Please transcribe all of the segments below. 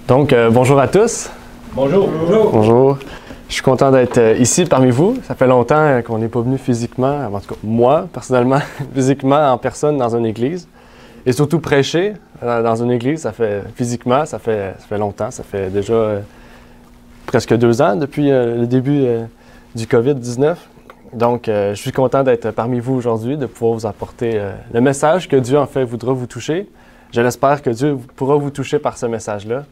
Donc, bonjour à tous. Bonjour. Bonjour. Bonjour. Je suis content d'être ici parmi vous. Ça fait longtemps qu'on n'est pas venu physiquement, en tout cas moi, personnellement, physiquement en personne dans une église. Et surtout prêcher dans une église, ça fait longtemps. Ça fait déjà presque 2 ans depuis le début du COVID-19. Donc, je suis content d'être parmi vous aujourd'hui, de pouvoir vous apporter le message que Dieu, en fait, voudra vous toucher. Je l'espère que Dieu pourra vous toucher par ce message-là.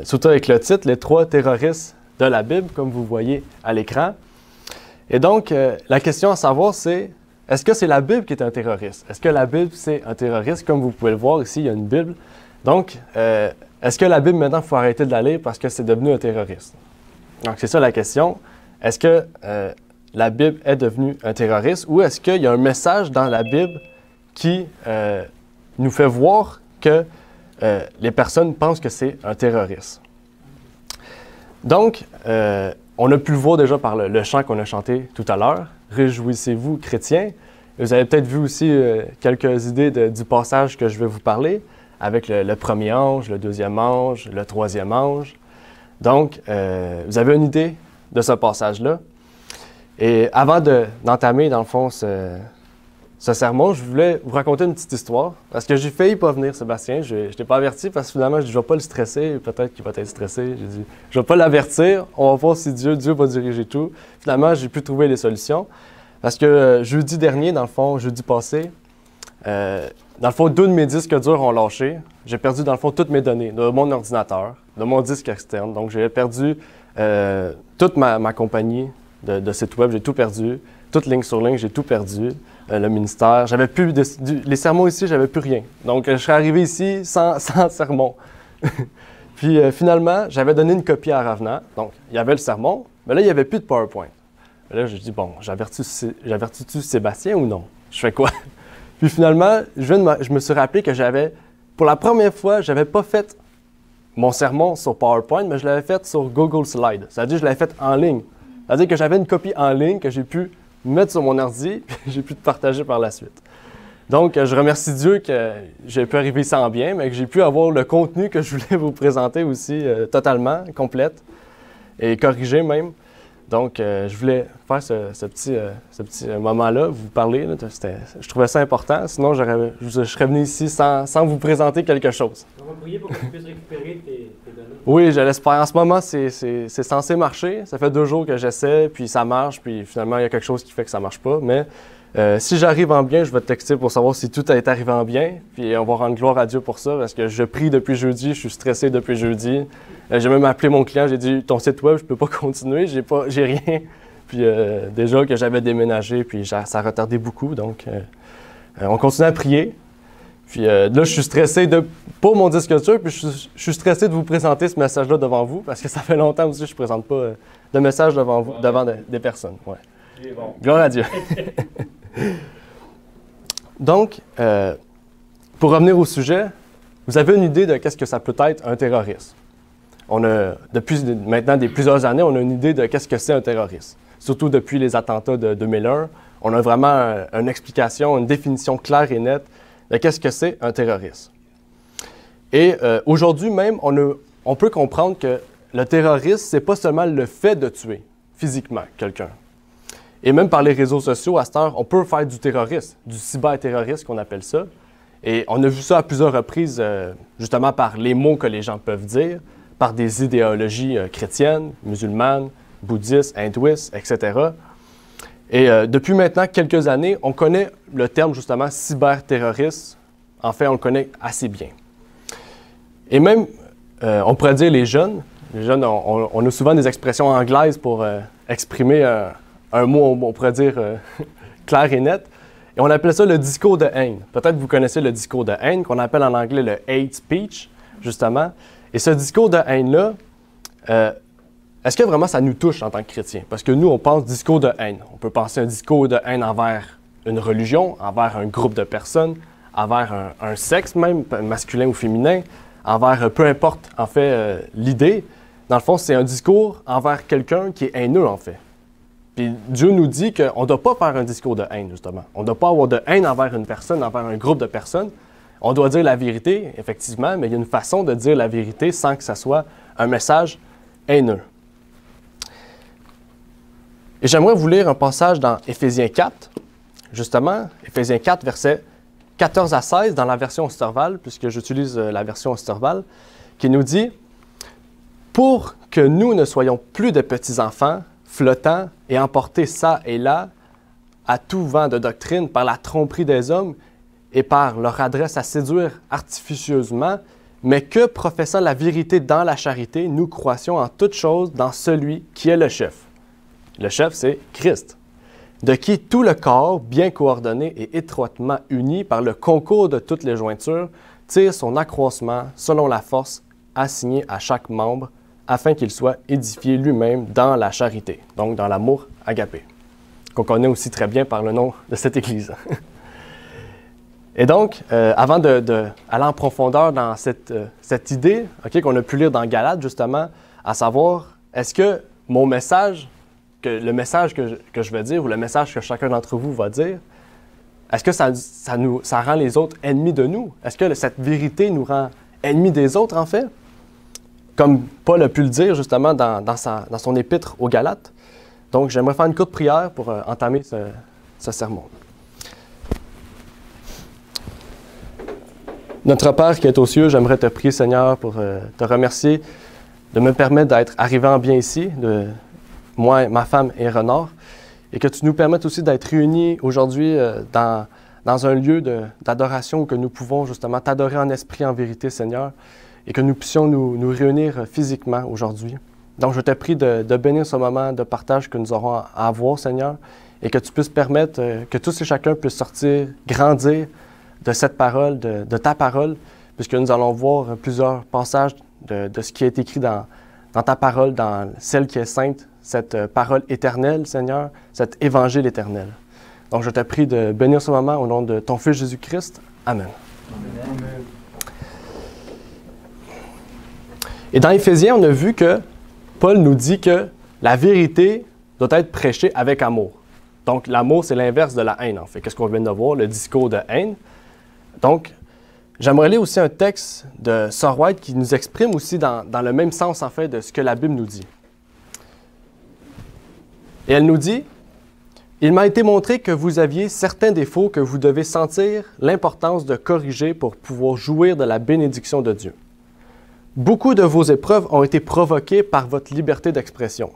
Surtout avec le titre « Les 3 terroristes de la Bible », comme vous voyez à l'écran. Et donc, la question à savoir, c'est est-ce que c'est la Bible qui est un terroriste? Est-ce que la Bible, c'est un terroriste? Comme vous pouvez le voir ici, il y a une Bible. Donc, est-ce que la Bible, maintenant, il faut arrêter de la lire parce que c'est devenu un terroriste? Donc, c'est ça la question. Est-ce que la Bible est devenue un terroriste ou est-ce qu'il y a un message dans la Bible qui nous fait voir que les personnes pensent que c'est un terroriste? Donc, on a pu le voir déjà par le chant qu'on a chanté tout à l'heure. « Réjouissez-vous, chrétiens ». Vous avez peut-être vu aussi quelques idées du passage que je vais vous parler, avec le premier ange, le deuxième ange, le troisième ange. Donc, vous avez une idée de ce passage-là. Et avant d'entamer, dans le fond, ce sermon, je voulais vous raconter une petite histoire. Parce que j'ai failli pas venir, Sébastien. Je ne t'ai pas averti parce que finalement, je ne vais pas le stresser. Peut-être qu'il va être stressé. J'ai dit, je ne vais pas l'avertir. On va voir si Dieu va diriger tout. Finalement, j'ai pu trouver les solutions. Parce que jeudi dernier, dans le fond, jeudi passé, dans le fond, 2 de mes disques durs ont lâché. J'ai perdu, dans le fond, toutes mes données de mon ordinateur, de mon disque externe. Donc, j'ai perdu toute ma compagnie de site web. J'ai tout perdu. Toute ligne sur ligne, j'ai tout perdu. Le ministère, j'avais plus les sermons ici, j'avais plus rien. Donc, je suis arrivé ici sans sermon. Puis, finalement, j'avais donné une copie à Ravenant. Donc, il y avait le sermon, mais là, il n'y avait plus de PowerPoint. Là, je dis, bon, j'avertis-tu Sébastien ou non? Je fais quoi? Puis, finalement, je me suis rappelé que pour la première fois, je n'avais pas fait mon sermon sur PowerPoint, mais je l'avais fait sur Google Slide. C'est-à-dire que je l'avais fait en ligne. C'est-à-dire que j'avais une copie en ligne que j'ai pu mettre sur mon ordi, puis j'ai pu te partager par la suite. Donc, je remercie Dieu que j'ai pu arriver sans bien, mais que j'ai pu avoir le contenu que je voulais vous présenter aussi totalement, complète, et corrigé même. Donc, je voulais faire ce petit moment-là, vous parler. Là, je trouvais ça important, sinon je serais venu ici sans vous présenter quelque chose. On va prier pour que tu puisses récupérer tes données. Oui, je l'espère. En ce moment, c'est censé marcher. Ça fait 2 jours que j'essaie, puis ça marche, puis finalement, il y a quelque chose qui fait que ça ne marche pas. Mais si j'arrive en bien, je vais te texter pour savoir si tout est arrivé en bien, puis on va rendre gloire à Dieu pour ça, parce que je prie depuis jeudi, je suis stressé depuis jeudi. J'ai même appelé mon client, j'ai dit « Ton site web, je ne peux pas continuer, j'ai rien. » Puis déjà que j'avais déménagé, puis ça a retardé beaucoup, donc on continue à prier. Puis là, je suis stressé pour mon disque dur, puis je suis stressé de vous présenter ce message-là devant vous, parce que ça fait longtemps aussi que je ne présente pas de message devant vous, devant des personnes. Ouais. Bon. Gloire à Dieu. Donc, pour revenir au sujet, vous avez une idée de qu'est-ce que ça peut être un terroriste. On a, depuis maintenant plusieurs années, on a une idée de qu'est-ce que c'est un terroriste. Surtout depuis les attentats de 2001, on a vraiment une explication, une définition claire et nette de qu'est-ce que c'est un terroriste. Et aujourd'hui même, on peut comprendre que le terroriste, c'est pas seulement le fait de tuer physiquement quelqu'un. Et même par les réseaux sociaux, à cette heure, on peut faire du terrorisme, du cyberterrorisme qu'on appelle ça. Et on a vu ça à plusieurs reprises, justement par les mots que les gens peuvent dire, par des idéologies chrétiennes, musulmanes, bouddhistes, hindouistes, etc. Et depuis maintenant quelques années, on connaît le terme justement cyberterroriste. En fait, on le connaît assez bien. Et même, on pourrait dire les jeunes, on a souvent des expressions anglaises pour exprimer un mot, on pourrait dire clair et net. Et on appelle ça le discours de haine. Peut-être que vous connaissez le discours de haine, qu'on appelle en anglais le hate speech, justement. Et ce discours de haine-là, est-ce que vraiment ça nous touche en tant que chrétiens? Parce que nous, on pense discours de haine. On peut penser un discours de haine envers une religion, envers un groupe de personnes, envers un sexe même, masculin ou féminin, envers peu importe, en fait, l'idée. Dans le fond, c'est un discours envers quelqu'un qui est haineux, en fait. Puis Dieu nous dit qu'on ne doit pas faire un discours de haine, justement. On ne doit pas avoir de haine envers une personne, envers un groupe de personnes. On doit dire la vérité, effectivement, mais il y a une façon de dire la vérité sans que ça soit un message haineux. Et j'aimerais vous lire un passage dans Éphésiens 4, justement, Éphésiens 4, versets 14 à 16, dans la version Osterwald, puisque j'utilise la version Osterwald, qui nous dit « Pour que nous ne soyons plus de petits-enfants, flottant et emportés çà et là, à tout vent de doctrine par la tromperie des hommes et par leur adresse à séduire artificieusement, mais que, professant la vérité dans la charité, nous croissions en toutes choses dans celui qui est le chef. » Le chef, c'est Christ, de qui tout le corps, bien coordonné et étroitement uni par le concours de toutes les jointures, tire son accroissement selon la force assignée à chaque membre, afin qu'il soit édifié lui-même dans la charité, donc dans l'amour agapé, qu'on connaît aussi très bien par le nom de cette Église. Et donc, avant d'aller en profondeur dans cette idée qu'on a pu lire dans Galates, justement, à savoir, est-ce que mon message, le message que je vais dire ou le message que chacun d'entre vous va dire, est-ce que ça rend les autres ennemis de nous? Est-ce que cette vérité nous rend ennemis des autres, en fait? Comme Paul a pu le dire, justement, dans son épître aux Galates. Donc, j'aimerais faire une courte prière pour entamer ce sermon. Notre Père qui est aux cieux, j'aimerais te prier, Seigneur, pour te remercier de me permettre d'être arrivé en bien ici, moi, ma femme et Renard, et que tu nous permettes aussi d'être réunis aujourd'hui dans un lieu d'adoration où que nous pouvons justement t'adorer en esprit, en vérité, Seigneur, et que nous puissions nous réunir physiquement aujourd'hui. Donc, je te prie de bénir ce moment de partage que nous aurons à avoir, Seigneur, et que tu puisses permettre que tous et chacun puissent sortir, grandir de cette parole, de ta parole, puisque nous allons voir plusieurs passages de ce qui est écrit dans ta parole, dans celle qui est sainte, cette parole éternelle, Seigneur, cet évangile éternel. Donc, je te prie de bénir ce moment au nom de ton Fils Jésus-Christ. Amen. Amen. Et dans Éphésiens, on a vu que Paul nous dit que la vérité doit être prêchée avec amour. Donc, l'amour, c'est l'inverse de la haine, en fait. Qu'est-ce qu'on vient de voir? Le discours de haine. Donc, j'aimerais lire aussi un texte de Sir White qui nous exprime aussi dans le même sens, en fait, de ce que la Bible nous dit. Et elle nous dit, « Il m'a été montré que vous aviez certains défauts que vous devez sentir l'importance de corriger pour pouvoir jouir de la bénédiction de Dieu. Beaucoup de vos épreuves ont été provoquées par votre liberté d'expression.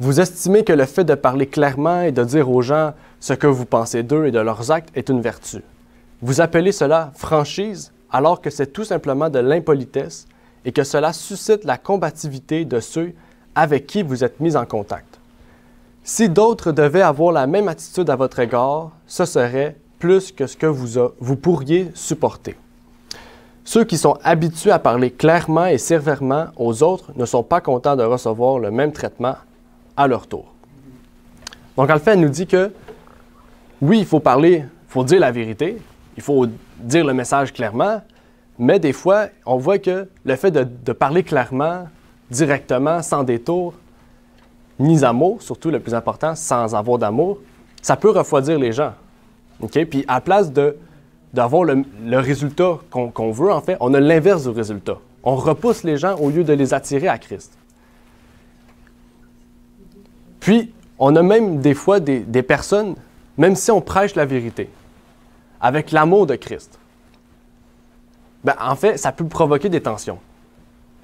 Vous estimez que le fait de parler clairement et de dire aux gens ce que vous pensez d'eux et de leurs actes est une vertu. Vous appelez cela franchise alors que c'est tout simplement de l'impolitesse et que cela suscite la combativité de ceux avec qui vous êtes mis en contact. Si d'autres devaient avoir la même attitude à votre égard, ce serait plus que ce que vous pourriez supporter. Ceux qui sont habitués à parler clairement et sévèrement aux autres ne sont pas contents de recevoir le même traitement à leur tour. » Donc, en fait, elle nous dit que, oui, il faut dire la vérité, il faut dire le message clairement, mais des fois, on voit que le fait de parler clairement, directement, sans détour, ni amour, surtout le plus important, sans avoir d'amour, ça peut refroidir les gens. Okay? Puis, à la place d'avoir le résultat qu'on veut, en fait, on a l'inverse du résultat. On repousse les gens au lieu de les attirer à Christ. Puis, on a même des fois des personnes, même si on prêche la vérité, avec l'amour de Christ, en fait, ça peut provoquer des tensions.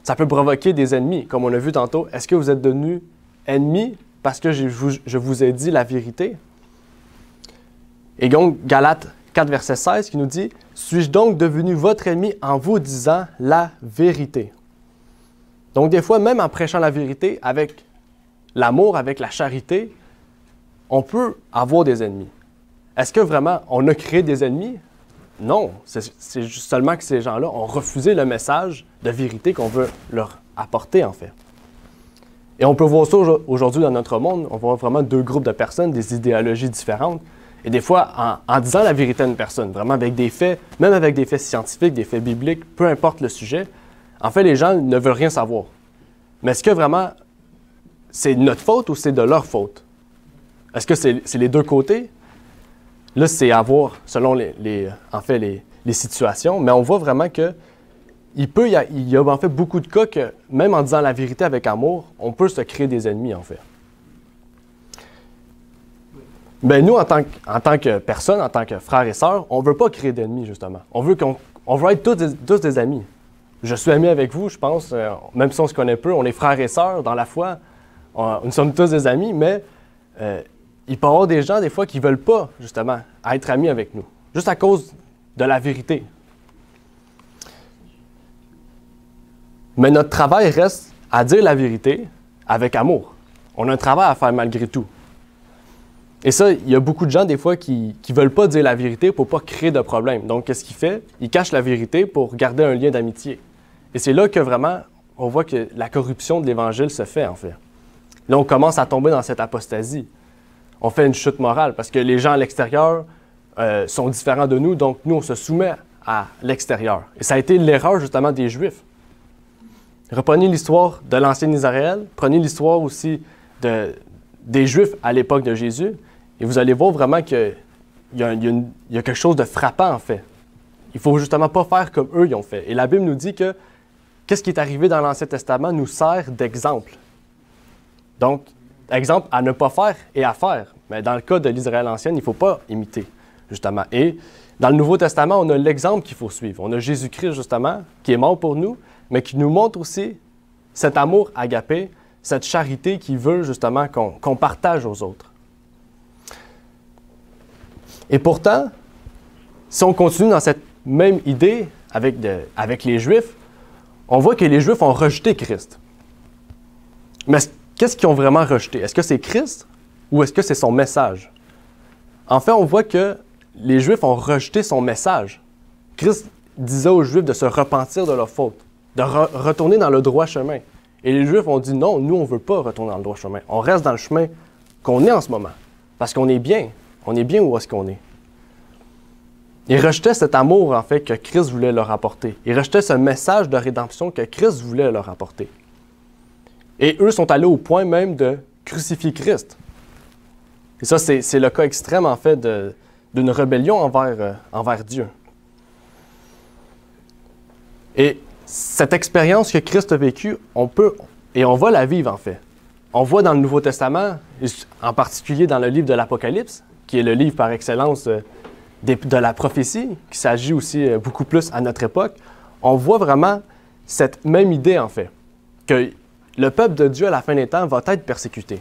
Ça peut provoquer des ennemis, comme on a vu tantôt. Est-ce que vous êtes devenus ennemis parce que je vous ai dit la vérité? Et donc, Galates 4, verset 16, qui nous dit « Suis-je donc devenu votre ennemi en vous disant la vérité? » Donc, des fois, même en prêchant la vérité, avec l'amour, avec la charité, on peut avoir des ennemis. Est-ce que vraiment on a créé des ennemis? Non, c'est juste seulement que ces gens-là ont refusé le message de vérité qu'on veut leur apporter, en fait. Et on peut voir ça aujourd'hui dans notre monde. On voit vraiment deux groupes de personnes, des idéologies différentes. Et des fois, en disant la vérité à une personne, vraiment avec des faits, même avec des faits scientifiques, des faits bibliques, peu importe le sujet, en fait, les gens ne veulent rien savoir. Mais est-ce que vraiment c'est notre faute ou c'est de leur faute? Est-ce que c'est les deux côtés? Là, c'est à voir selon les les situations, mais on voit vraiment que il y a en fait beaucoup de cas que, même en disant la vérité avec amour, on peut se créer des ennemis, en fait. Ben nous, en tant que personne, en tant que frères et sœurs, on ne veut pas créer d'ennemis, justement. On veut être tous des amis. Je suis ami avec vous, je pense, même si on se connaît peu, on est frères et sœurs dans la foi. Nous sommes tous des amis, mais il peut y avoir des gens, des fois, qui ne veulent pas, justement, être amis avec nous, juste à cause de la vérité. Mais notre travail reste à dire la vérité avec amour. On a un travail à faire malgré tout. Et ça, il y a beaucoup de gens, des fois, qui ne veulent pas dire la vérité pour ne pas créer de problème. Donc, qu'est-ce qu'il fait? Il cache la vérité pour garder un lien d'amitié. Et c'est là que vraiment, on voit que la corruption de l'Évangile se fait, en fait. Là, on commence à tomber dans cette apostasie. On fait une chute morale parce que les gens à l'extérieur sont différents de nous, donc nous, on se soumet à l'extérieur. Et ça a été l'erreur, justement, des Juifs. Reprenez l'histoire de l'ancien Israël, prenez l'histoire aussi des Juifs à l'époque de Jésus, et vous allez voir vraiment qu'il y a quelque chose de frappant, en fait. Il ne faut justement pas faire comme eux ils ont fait. Et la Bible nous dit que qu'est-ce qui est arrivé dans l'Ancien Testament nous sert d'exemple. Donc, exemple à ne pas faire et à faire. Mais dans le cas de l'Israël ancienne, il ne faut pas imiter, justement. Et dans le Nouveau Testament, on a l'exemple qu'il faut suivre. On a Jésus-Christ, justement, qui est mort pour nous, mais qui nous montre aussi cet amour agapé, cette charité qui veut, justement, qu'on partage aux autres. Et pourtant, si on continue dans cette même idée avec les Juifs, on voit que les Juifs ont rejeté Christ. Mais qu'est-ce qu'ils ont vraiment rejeté? Est-ce que c'est Christ ou est-ce que c'est son message? En fait, on voit que les Juifs ont rejeté son message. Christ disait aux Juifs de se repentir de leurs fautes, de retourner dans le droit chemin. Et les Juifs ont dit non, nous, on ne veut pas retourner dans le droit chemin. On reste dans le chemin qu'on est en ce moment, parce qu'on est bien. On est bien où est-ce qu'on est. Ils rejetaient cet amour, en fait, que Christ voulait leur apporter. Ils rejetaient ce message de rédemption que Christ voulait leur apporter. Et eux sont allés au point même de crucifier Christ. Et ça, c'est le cas extrême, en fait, d'une rébellion envers Dieu. Et cette expérience que Christ a vécue, on va la vivre, en fait. On voit dans le Nouveau Testament, en particulier dans le livre de l'Apocalypse, qui est le livre par excellence de la prophétie, qui s'agit aussi beaucoup plus à notre époque, on voit vraiment cette même idée, en fait, que le peuple de Dieu, à la fin des temps, va être persécuté,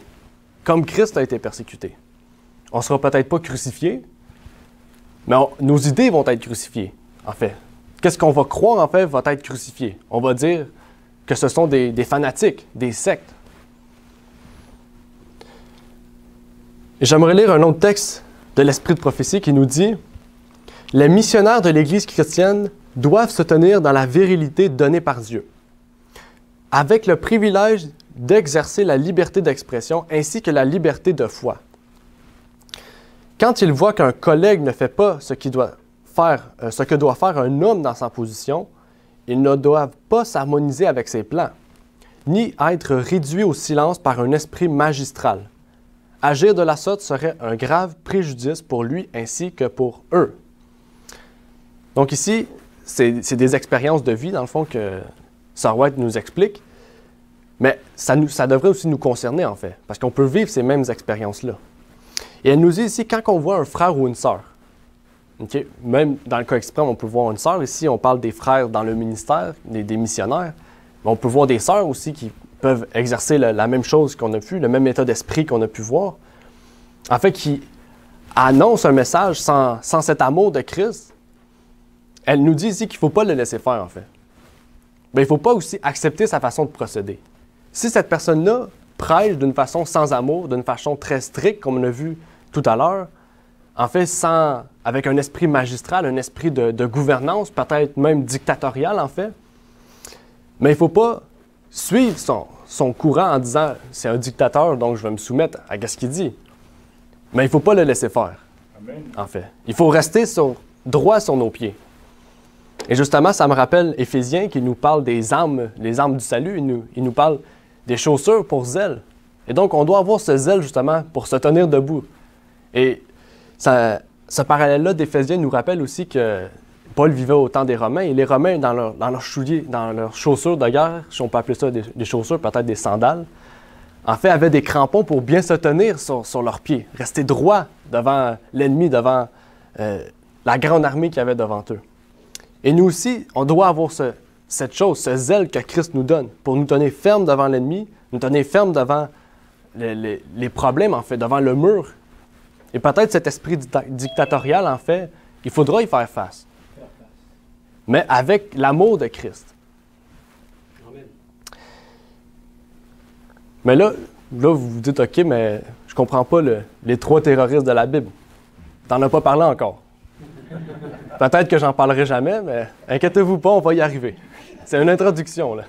comme Christ a été persécuté. On ne sera peut-être pas crucifié, mais nos idées vont être crucifiées, en fait. Qu'est-ce qu'on va croire, en fait, va être crucifié. On va dire que ce sont des fanatiques, des sectes. Et j'aimerais lire un autre texte de l'Esprit de prophétie qui nous dit « Les missionnaires de l'Église chrétienne doivent se tenir dans la virilité donnée par Dieu, avec le privilège d'exercer la liberté d'expression ainsi que la liberté de foi. Quand ils voient qu'un collègue ne fait pas ce que doit faire un homme dans sa position, ils ne doivent pas s'harmoniser avec ses plans, ni être réduits au silence par un esprit magistral. Agir de la sorte serait un grave préjudice pour lui ainsi que pour eux. » Donc ici, c'est des expériences de vie, dans le fond, que Sir White nous explique, mais ça devrait aussi nous concerner, en fait, parce qu'on peut vivre ces mêmes expériences-là. Et elle nous dit ici, quand on voit un frère ou une sœur, okay, même dans le cas extrême, on peut voir une sœur, ici on parle des frères dans le ministère, des missionnaires, mais on peut voir des sœurs aussi qui peuvent exercer la même chose qu'on a pu, le même état d'esprit qu'on a pu voir. En fait, qui annonce un message sans cet amour de Christ. Elle nous dit ici qu'il ne faut pas le laisser faire, en fait. Mais il ne faut pas aussi accepter sa façon de procéder. Si cette personne-là prêche d'une façon sans amour, d'une façon très stricte, comme on a vu tout à l'heure, en fait, avec un esprit magistral, un esprit de gouvernance, peut-être même dictatorial, en fait, mais il ne faut pas suivre son courant en disant « c'est un dictateur, donc je vais me soumettre à ce qu'il dit ». Mais il ne faut pas le laisser faire, Amen. En fait. Il faut rester droit sur nos pieds. Et justement, ça me rappelle Éphésiens qui nous parle des armes, les armes du salut. Il nous parle des chaussures pour zèle. Et donc, on doit avoir ce zèle, justement, pour se tenir debout. Et ce parallèle-là d'Éphésiens nous rappelle aussi que Paul vivait au temps des Romains, et les Romains, dans leurs souliers, dans leurs chaussures de guerre, si on peut appeler ça des chaussures, peut-être des sandales, en fait, avaient des crampons pour bien se tenir sur leurs pieds, rester droit devant l'ennemi, devant la grande armée qu'il y avait devant eux. Et nous aussi, on doit avoir cette chose, ce zèle que Christ nous donne pour nous tenir fermes devant l'ennemi, nous tenir fermes devant les problèmes, en fait, devant le mur. Et peut-être cet esprit dictatorial, en fait, il faudra y faire face. Mais avec l'amour de Christ. Amen. Mais là, vous vous dites, OK, mais je comprends pas les 3 terroristes de la Bible. T'en as pas parlé encore. Peut-être que j'en parlerai jamais, mais inquiétez-vous pas, on va y arriver. C'est une introduction, là.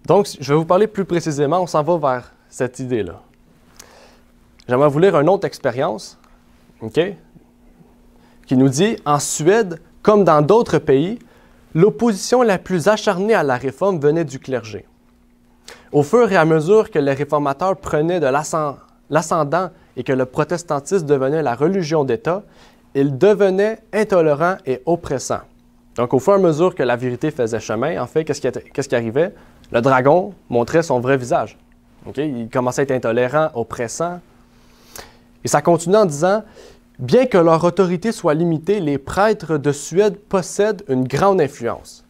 Donc, je vais vous parler plus précisément, on s'en va vers cette idée-là. J'aimerais vous lire une autre expérience, OK, qui nous dit « En Suède, comme dans d'autres pays, l'opposition la plus acharnée à la réforme venait du clergé. Au fur et à mesure que les réformateurs prenaient de l'ascendant et que le protestantisme devenait la religion d'État, ils devenaient intolérants et oppressants. » Donc, au fur et à mesure que la vérité faisait chemin, en fait, qu'est-ce qui arrivait? Le dragon montrait son vrai visage. Okay? Il commençait à être intolérant, oppressant. Et ça continue en disant « Bien que leur autorité soit limitée, les prêtres de Suède possèdent une grande influence.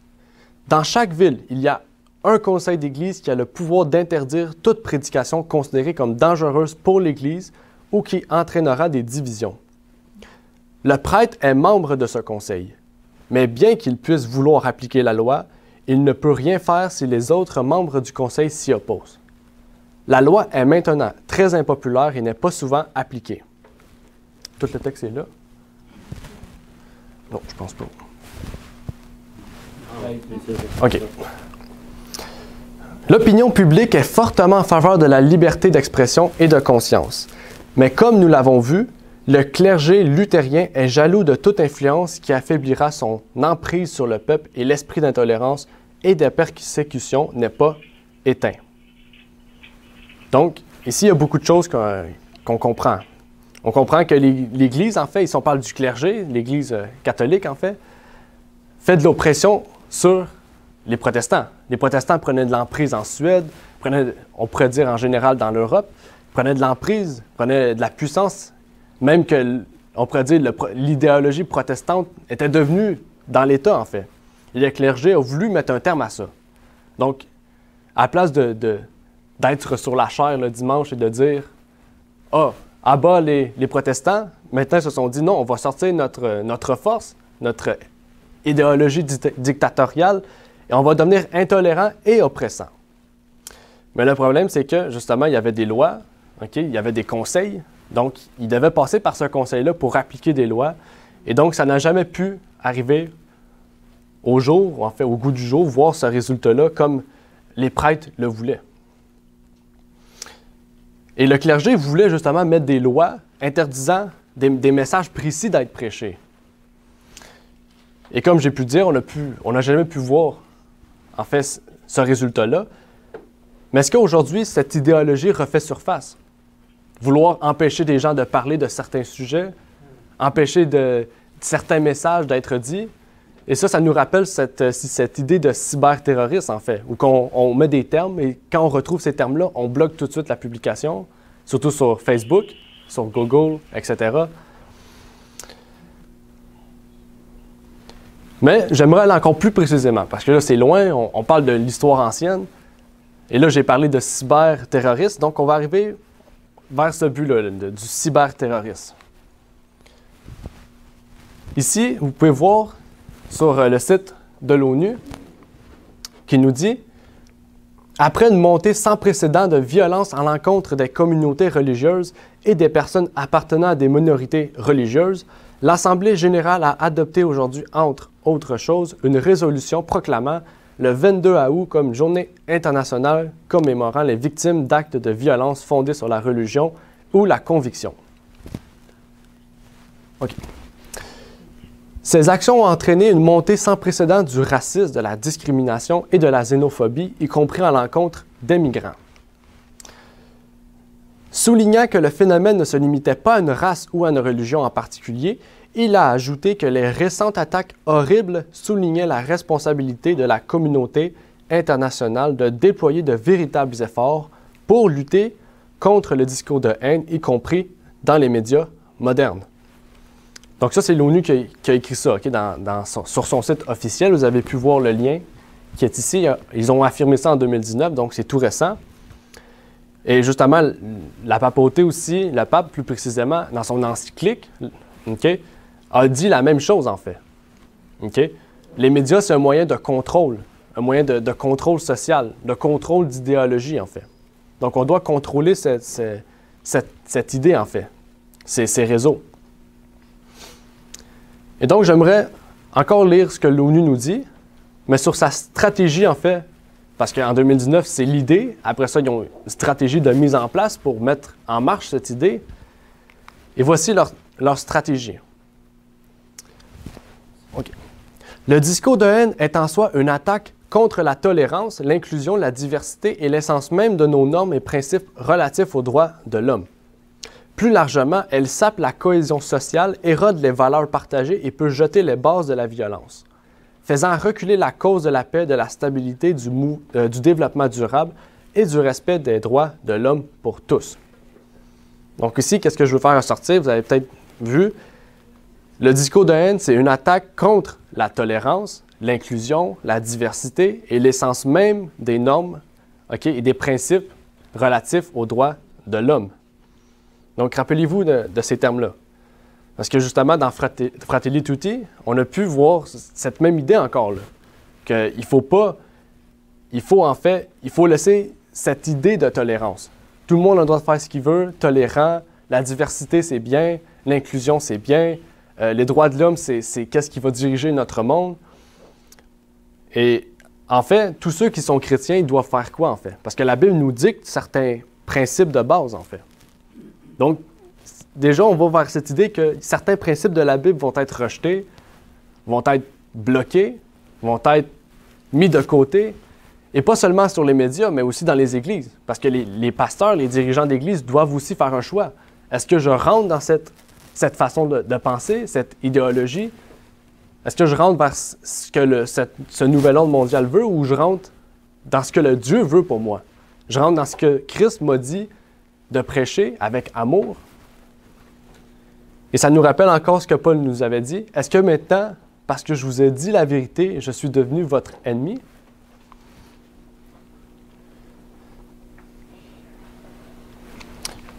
Dans chaque ville, il y a un conseil d'Église qui a le pouvoir d'interdire toute prédication considérée comme dangereuse pour l'Église ou qui entraînera des divisions. Le prêtre est membre de ce conseil, mais bien qu'il puisse vouloir appliquer la loi, il ne peut rien faire si les autres membres du conseil s'y opposent. La loi est maintenant très impopulaire et n'est pas souvent appliquée. » Tout le texte est là? Non, je pense pas. OK. L'opinion publique est fortement en faveur de la liberté d'expression et de conscience. Mais comme nous l'avons vu, le clergé luthérien est jaloux de toute influence qui affaiblira son emprise sur le peuple et l'esprit d'intolérance et de persécution n'est pas éteint. Donc, ici, il y a beaucoup de choses qu'on comprend. On comprend que l'Église, en fait, ici on parle du clergé, l'Église catholique, en fait de l'oppression sur les protestants. Les protestants prenaient de l'emprise en Suède, on pourrait dire en général dans l'Europe, prenaient de l'emprise, prenaient de la puissance, même que, on pourrait dire, l'idéologie protestante était devenue dans l'État, en fait. Et le clergé a voulu mettre un terme à ça. Donc, à la place d'être sur la chaire le dimanche et de dire « Ah, à bas les protestants », maintenant ils se sont dit « Non, on va sortir notre force, notre idéologie dictatoriale, et on va devenir intolérant et oppressant. » Mais le problème, c'est que, justement, il y avait des lois, okay? Il y avait des conseils, donc ils devaient passer par ce conseil-là pour appliquer des lois, et donc ça n'a jamais pu arriver au jour, en fait au goût du jour, voir ce résultat-là comme les prêtres le voulaient. Et le clergé voulait justement mettre des lois interdisant des messages précis d'être prêchés. Et comme j'ai pu dire, on n'a jamais pu voir, en fait, ce résultat-là. Mais est-ce qu'aujourd'hui, cette idéologie refait surface? Vouloir empêcher des gens de parler de certains sujets, empêcher certains messages d'être dits. Et ça nous rappelle cette idée de cyberterrorisme, en fait, où on met des termes et quand on retrouve ces termes-là, on bloque tout de suite la publication, surtout sur Facebook, sur Google, etc. Mais j'aimerais aller encore plus précisément, parce que là, c'est loin, on parle de l'histoire ancienne. Et là, j'ai parlé de cyberterrorisme, donc on va arriver vers ce but-là, du cyberterrorisme. Ici, vous pouvez voir sur le site de l'ONU qui nous dit « Après une montée sans précédent de violence à l'encontre des communautés religieuses et des personnes appartenant à des minorités religieuses, l'Assemblée générale a adopté aujourd'hui, entre autres choses, une résolution proclamant le 22 août comme journée internationale commémorant les victimes d'actes de violence fondés sur la religion ou la conviction. » OK. Ces actions ont entraîné une montée sans précédent du racisme, de la discrimination et de la xénophobie, y compris à l'encontre des migrants. Soulignant que le phénomène ne se limitait pas à une race ou à une religion en particulier, Il a ajouté que les récentes attaques horribles soulignaient la responsabilité de la communauté internationale de déployer de véritables efforts pour lutter contre le discours de haine, y compris dans les médias modernes. Donc ça, c'est l'ONU qui a écrit ça, okay, sur son site officiel. Vous avez pu voir le lien qui est ici. Ils ont affirmé ça en 2019, donc c'est tout récent. Et justement, la papauté aussi, le pape plus précisément, dans son encyclique, okay, a dit la même chose en fait. Okay? Les médias, c'est un moyen de contrôle, un moyen de contrôle social, de contrôle d'idéologie en fait. Donc on doit contrôler cette idée en fait, ces réseaux. Et donc j'aimerais encore lire ce que l'ONU nous dit, mais sur sa stratégie en fait, parce qu'en 2019, c'est l'idée. Après ça, ils ont une stratégie de mise en place pour mettre en marche cette idée. Et voici leur stratégie. Okay. Le discours de haine est en soi une attaque contre la tolérance, l'inclusion, la diversité et l'essence même de nos normes et principes relatifs aux droits de l'homme. Plus largement, elle sape la cohésion sociale, érode les valeurs partagées et peut jeter les bases de la violence, faisant reculer la cause de la paix, de la stabilité, du développement durable et du respect des droits de l'homme pour tous. Donc ici, qu'est-ce que je veux faire ressortir? Vous avez peut-être vu, le discours de haine, c'est une attaque contre la tolérance, l'inclusion, la diversité et l'essence même des normes, okay, et des principes relatifs aux droits de l'homme. Donc rappelez-vous de ces termes-là. Parce que justement, dans Fratelli Tutti, on a pu voir cette même idée encore, là, qu'il faut laisser cette idée de tolérance. Tout le monde a le droit de faire ce qu'il veut, tolérant, la diversité c'est bien, l'inclusion c'est bien, les droits de l'homme c'est qu'est-ce qui va diriger notre monde. Et en fait, tous ceux qui sont chrétiens, ils doivent faire quoi en fait? Parce que la Bible nous dicte certains principes de base en fait. Donc, déjà, on va vers cette idée que certains principes de la Bible vont être rejetés, vont être bloqués, vont être mis de côté, et pas seulement sur les médias, mais aussi dans les églises. Parce que les pasteurs, les dirigeants d'église doivent aussi faire un choix. Est-ce que je rentre dans cette façon de penser, cette idéologie? Est-ce que je rentre vers ce que ce nouvel ordre mondial veut, ou je rentre dans ce que le Dieu veut pour moi? Je rentre dans ce que Christ m'a dit de prêcher avec amour? Et ça nous rappelle encore ce que Paul nous avait dit. Est-ce que maintenant, parce que je vous ai dit la vérité, je suis devenu votre ennemi?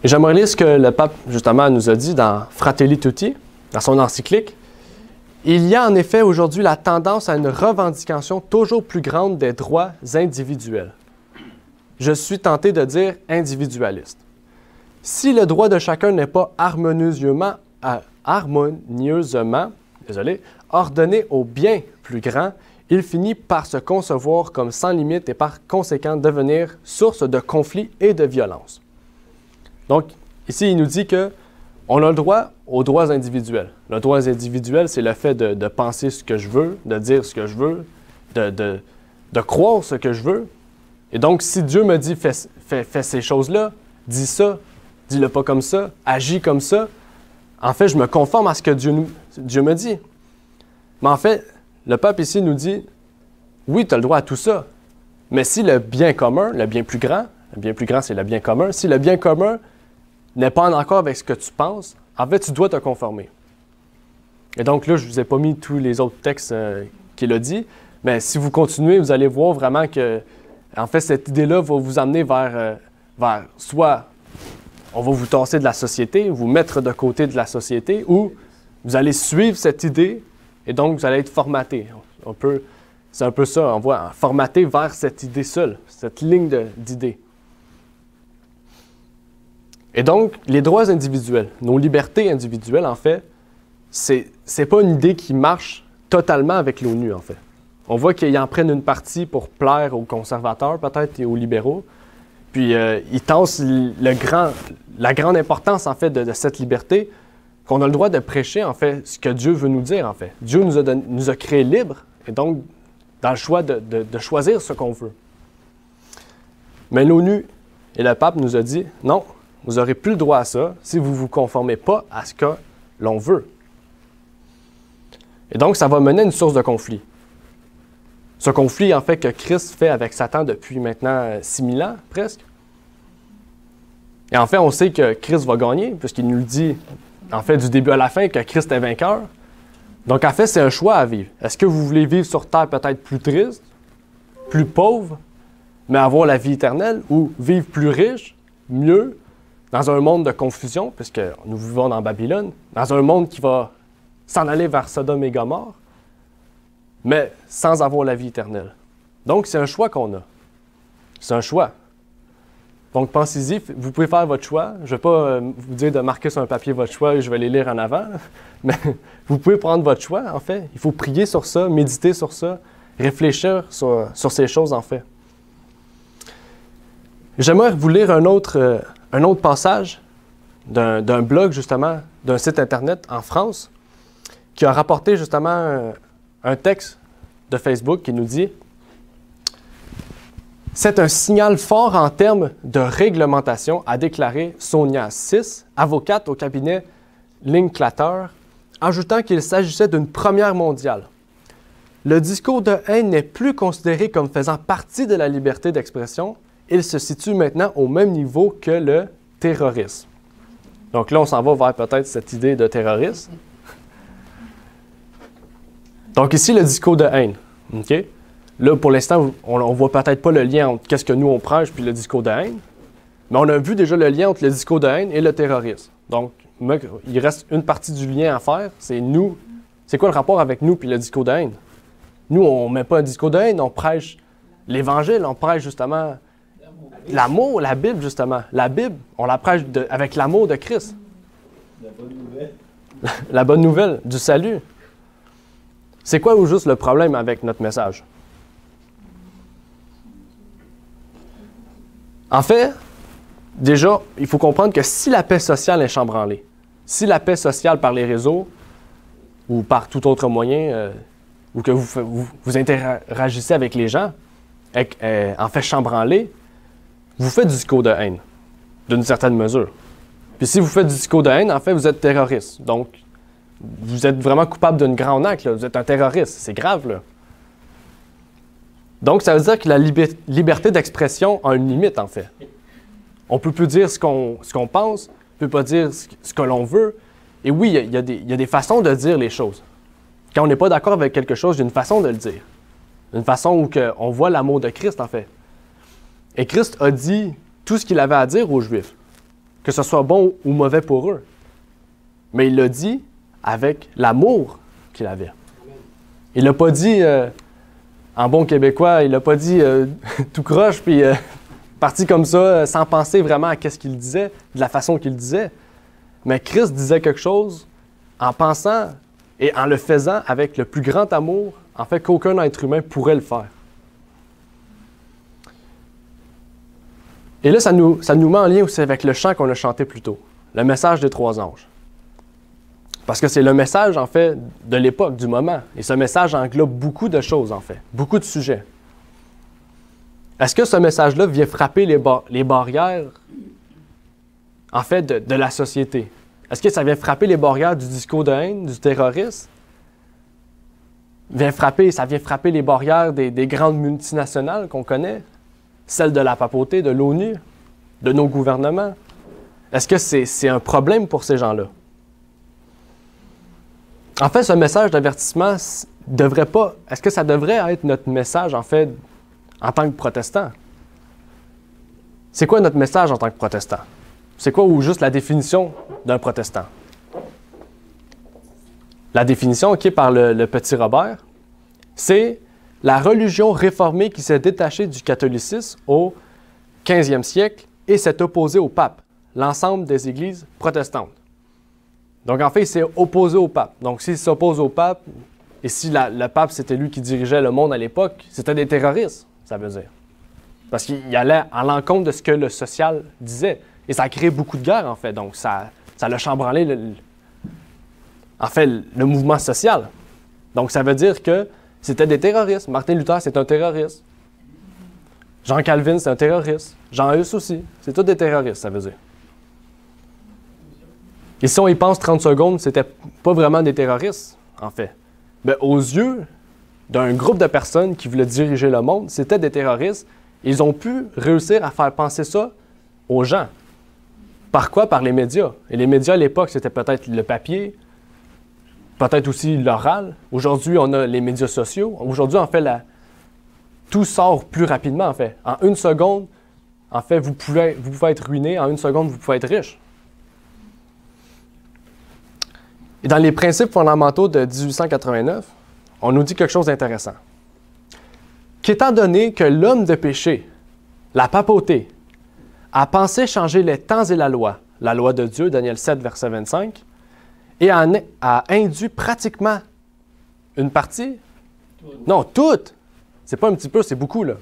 Et j'aimerais lire ce que le pape, justement, nous a dit dans Fratelli Tutti, dans son encyclique. Il y a en effet aujourd'hui la tendance à une revendication toujours plus grande des droits individuels. Je suis tenté de dire individualiste. Si le droit de chacun n'est pas harmonieusement ordonné au bien plus grand, il finit par se concevoir comme sans limite et par conséquent devenir source de conflits et de violence. Donc, ici, il nous dit qu'on a le droit aux droits individuels. Le droit individuel, c'est le fait de penser ce que je veux, de dire ce que je veux, de croire ce que je veux. Et donc, si Dieu me dit fais ces choses-là, dis ça, dis-le pas comme ça, agis comme ça, en fait, je me conforme à ce que Dieu me dit. Mais en fait, le pape ici nous dit, oui, tu as le droit à tout ça, mais si le bien commun, le bien plus grand c'est le bien commun, si le bien commun n'est pas en accord avec ce que tu penses, en fait, tu dois te conformer. Et donc là, je ne vous ai pas mis tous les autres textes qu'il a dit, mais si vous continuez, vous allez voir vraiment que, en fait, cette idée-là va vous amener vers soit on va vous tasser de la société, vous mettre de côté de la société, ou vous allez suivre cette idée et donc vous allez être formaté. C'est un peu ça, on voit, formaté vers cette idée seule, cette ligne d'idées. Et donc, les droits individuels, nos libertés individuelles, en fait, c'est pas une idée qui marche totalement avec l'ONU, en fait. On voit qu'ils en prennent une partie pour plaire aux conservateurs, peut-être, et aux libéraux. Puis, ils tassent la grande importance, en fait, de cette liberté, qu'on a le droit de prêcher, en fait, ce que Dieu veut nous dire, en fait. Dieu nous a créés libres, et donc, dans le choix de choisir ce qu'on veut. Mais l'ONU et le pape nous a dit, non, vous n'aurez plus le droit à ça si vous ne vous conformez pas à ce que l'on veut. Et donc, ça va mener à une source de conflit. Ce conflit, en fait, que Christ fait avec Satan depuis maintenant 6000 ans, presque. Et en fait, on sait que Christ va gagner, puisqu'il nous le dit, en fait, du début à la fin, que Christ est vainqueur. Donc, en fait, c'est un choix à vivre. Est-ce que vous voulez vivre sur terre peut-être plus triste, plus pauvre, mais avoir la vie éternelle, ou vivre plus riche, mieux, dans un monde de confusion, puisque nous vivons dans Babylone, dans un monde qui va s'en aller vers Sodome et Gomorrhe, mais sans avoir la vie éternelle. Donc, c'est un choix qu'on a. C'est un choix. Donc, pensez-y, vous pouvez faire votre choix. Je ne vais pas vous dire de marquer sur un papier votre choix et je vais les lire en avant, là. Mais vous pouvez prendre votre choix, en fait. Il faut prier sur ça, méditer sur ça, réfléchir sur ces choses, en fait. J'aimerais vous lire un autre passage d'un blog, justement, d'un site Internet en France, qui a rapporté, justement, un texte de Facebook qui nous dit « C'est un signal fort en termes de réglementation », a déclaré Sonia Sis, avocate au cabinet Linklater, ajoutant qu'il s'agissait d'une première mondiale. Le discours de haine n'est plus considéré comme faisant partie de la liberté d'expression. Il se situe maintenant au même niveau que le terrorisme. Donc là, on s'en va vers peut-être cette idée de terrorisme. Donc ici, le discours de haine. Okay? Là, pour l'instant, on ne voit peut-être pas le lien entre qu'est-ce que nous, on prêche puis le discours de haine. Mais on a vu déjà le lien entre le discours de haine et le terrorisme. Donc, il reste une partie du lien à faire. C'est nous. C'est quoi le rapport avec nous puis le discours de haine? Nous, on ne met pas un discours de haine, on prêche l'Évangile, on prêche justement l'amour, la Bible, justement. La Bible, on la prêche avec l'amour de Christ. La bonne nouvelle. La bonne nouvelle du salut. C'est quoi au juste le problème avec notre message? En fait, déjà, il faut comprendre que si la paix sociale est chambranlée, si la paix sociale par les réseaux ou par tout autre moyen, ou que vous interagissez avec les gens, en fait chambranlée, vous faites du discours de haine, d'une certaine mesure. Puis si vous faites du discours de haine, en fait, vous êtes terroriste. Donc, vous êtes vraiment coupable d'une grande acte, là. Vous êtes un terroriste. C'est grave, là. Donc, ça veut dire que la liberté d'expression a une limite, en fait. On ne peut plus dire ce qu'on pense, on ne peut pas dire ce que l'on veut. Et oui, il y a des façons de dire les choses. Quand on n'est pas d'accord avec quelque chose, il y a une façon de le dire. Une façon où on voit l'amour de Christ, en fait. Et Christ a dit tout ce qu'il avait à dire aux Juifs, que ce soit bon ou mauvais pour eux. Mais il l'a dit avec l'amour qu'il avait. Il l'a pas dit, en bon québécois, il l'a pas dit tout croche, puis parti comme ça, sans penser vraiment à ce qu'il disait, de la façon qu'il disait. Mais Christ disait quelque chose en pensant et en le faisant avec le plus grand amour, en fait, qu'aucun être humain pourrait le faire. Et là, ça nous met en lien aussi avec le chant qu'on a chanté plus tôt, le message des 3 anges. Parce que c'est le message, en fait, de l'époque, du moment. Et ce message englobe beaucoup de choses, en fait, beaucoup de sujets. Est-ce que ce message-là vient frapper les barrières, en fait, de la société? Est-ce que ça vient frapper les barrières du discours de haine, du terrorisme? Ça vient frapper les barrières des grandes multinationales qu'on connaît? Celles de la papauté, de l'ONU, de nos gouvernements? Est-ce que c'est un problème pour ces gens-là? En fait, ce message d'avertissement devrait pas... Est-ce que ça devrait être notre message, en fait, en tant que protestant? C'est quoi notre message en tant que protestant? C'est quoi ou juste la définition d'un protestant? La définition, OK, par le petit Robert, c'est la religion réformée qui s'est détachée du catholicisme au 15e siècle et s'est opposée au pape, l'ensemble des églises protestantes. Donc, en fait, il s'est opposé au pape. Donc, s'il s'oppose au pape, et si le pape, c'était lui qui dirigeait le monde à l'époque, c'était des terroristes, ça veut dire. Parce qu'il allait à l'encontre de ce que le social disait. Et ça a créé beaucoup de guerres, en fait. Donc, ça a chambranlé, le mouvement social. Donc, ça veut dire que c'était des terroristes. Martin Luther, c'est un terroriste. Jean Calvin, c'est un terroriste. Jean Hus aussi. C'est tous des terroristes, ça veut dire. Et si on y pense 30 secondes, c'était pas vraiment des terroristes, en fait. bien, aux yeux d'un groupe de personnes qui voulaient diriger le monde, c'était des terroristes. Ils ont pu réussir à faire penser ça aux gens. Par quoi? Par les médias. Et les médias à l'époque, c'était peut-être le papier, peut-être aussi l'oral. Aujourd'hui, on a les médias sociaux. Aujourd'hui, en fait, tout sort plus rapidement, en fait. En une seconde, en fait, vous pouvez être ruiné. En une seconde, vous pouvez être riche. Et dans les principes fondamentaux de 1889, on nous dit quelque chose d'intéressant. Qu'étant donné que l'homme de péché, la papauté, a pensé changer les temps et la loi de Dieu, Daniel 7, verset 25, et a induit pratiquement une partie, non, toute, c'est pas un petit peu, c'est beaucoup, là,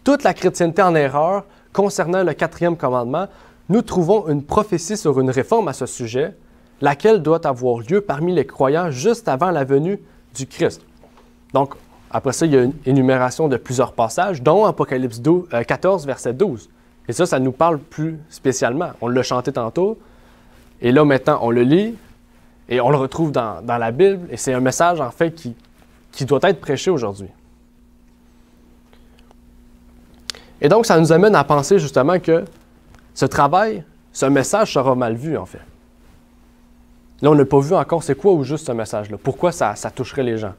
toute la chrétienté en erreur concernant le 4e commandement, nous trouvons une prophétie sur une réforme à ce sujet, laquelle doit avoir lieu parmi les croyants juste avant la venue du Christ. Donc, après ça, il y a une énumération de plusieurs passages, dont Apocalypse 14, verset 12. Et ça nous parle plus spécialement. On l'a chanté tantôt, et là, maintenant, on le lit, et on le retrouve dans la Bible, et c'est un message, en fait, qui doit être prêché aujourd'hui. Et donc, ça nous amène à penser, justement, que ce travail, ce message sera mal vu, en fait. Là, on n'a pas vu encore c'est quoi au juste ce message-là. Pourquoi ça toucherait les gens?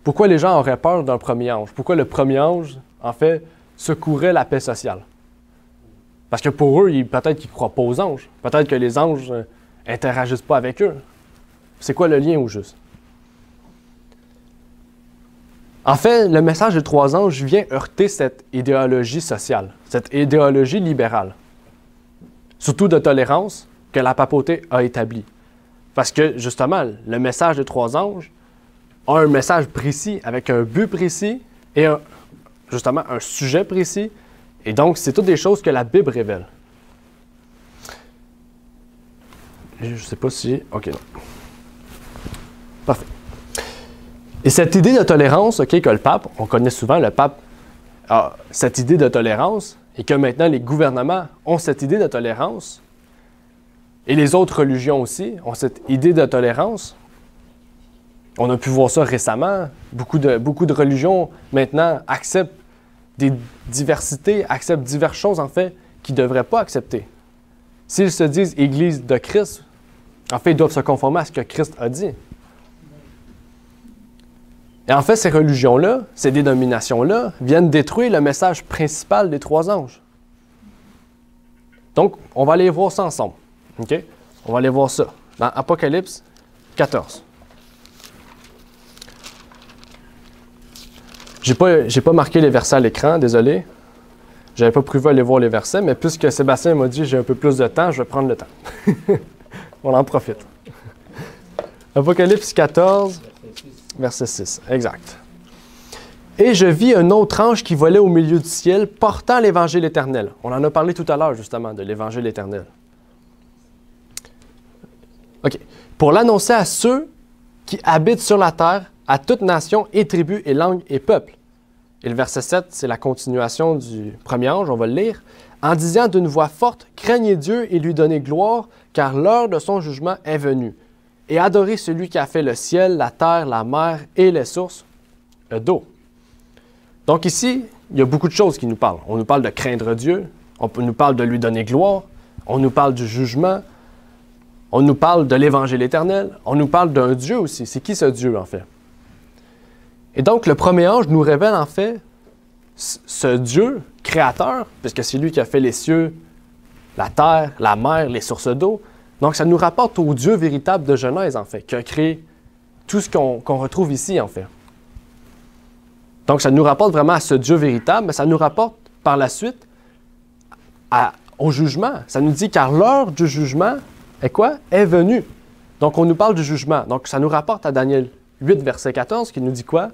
Pourquoi les gens auraient peur d'un premier ange? Pourquoi le premier ange, en fait, secourait la paix sociale? Parce que pour eux, peut-être qu'ils ne croient pas aux anges. Peut-être que les anges n'interagissent pas avec eux. C'est quoi le lien au juste? En fait, le message des 3 anges vient heurter cette idéologie sociale, cette idéologie libérale, surtout de tolérance que la papauté a établie. Parce que, justement, le message des 3 anges a un message précis, avec un but précis et justement un sujet précis. Et donc, c'est toutes des choses que la Bible révèle. Je ne sais pas si... OK, non. Parfait. Et cette idée de tolérance, OK, que le pape, on connaît souvent, le pape a cette idée de tolérance, et que maintenant les gouvernements ont cette idée de tolérance, et les autres religions aussi ont cette idée de tolérance. On a pu voir ça récemment. Beaucoup de religions maintenant acceptent des diversités, acceptent diverses choses, en fait, qu'ils ne devraient pas accepter. S'ils se disent Église de Christ, en fait, ils doivent se conformer à ce que Christ a dit. Et en fait, ces religions-là, ces dénominations-là, viennent détruire le message principal des 3 anges. Donc, on va aller voir ça ensemble. OK? On va aller voir ça dans Apocalypse 14. J'ai pas marqué les versets à l'écran, désolé. J'avais pas prévu aller voir les versets, mais puisque Sébastien m'a dit j'ai un peu plus de temps, je vais prendre le temps. On en profite. Apocalypse 14, verset 6. Exact. Et je vis un autre ange qui volait au milieu du ciel, portant l'Évangile éternel. On en a parlé tout à l'heure, justement, de l'Évangile éternel. OK. Pour l'annoncer à ceux qui habitent sur la terre, à toute nation et tribu et langue et peuple. Et le verset 7, c'est la continuation du premier ange, on va le lire. En disant d'une voix forte, craignez Dieu et lui donnez gloire, car l'heure de son jugement est venue. Et adorez celui qui a fait le ciel, la terre, la mer et les sources d'eau. Donc ici, il y a beaucoup de choses qui nous parlent. On nous parle de craindre Dieu, on nous parle de lui donner gloire, on nous parle du jugement, on nous parle de l'Évangile éternel, on nous parle d'un Dieu aussi. C'est qui ce Dieu, en fait? Et donc, le premier ange nous révèle, en fait, ce Dieu créateur, puisque c'est lui qui a fait les cieux, la terre, la mer, les sources d'eau. Donc, ça nous rapporte au Dieu véritable de Genèse, en fait, qui a créé tout ce qu'on retrouve ici, en fait. Donc, ça nous rapporte vraiment à ce Dieu véritable, mais ça nous rapporte par la suite au jugement. Ça nous dit, car l'heure du jugement est quoi? Est venue. Donc, on nous parle du jugement. Donc, ça nous rapporte à Daniel 8, verset 14, qui nous dit quoi?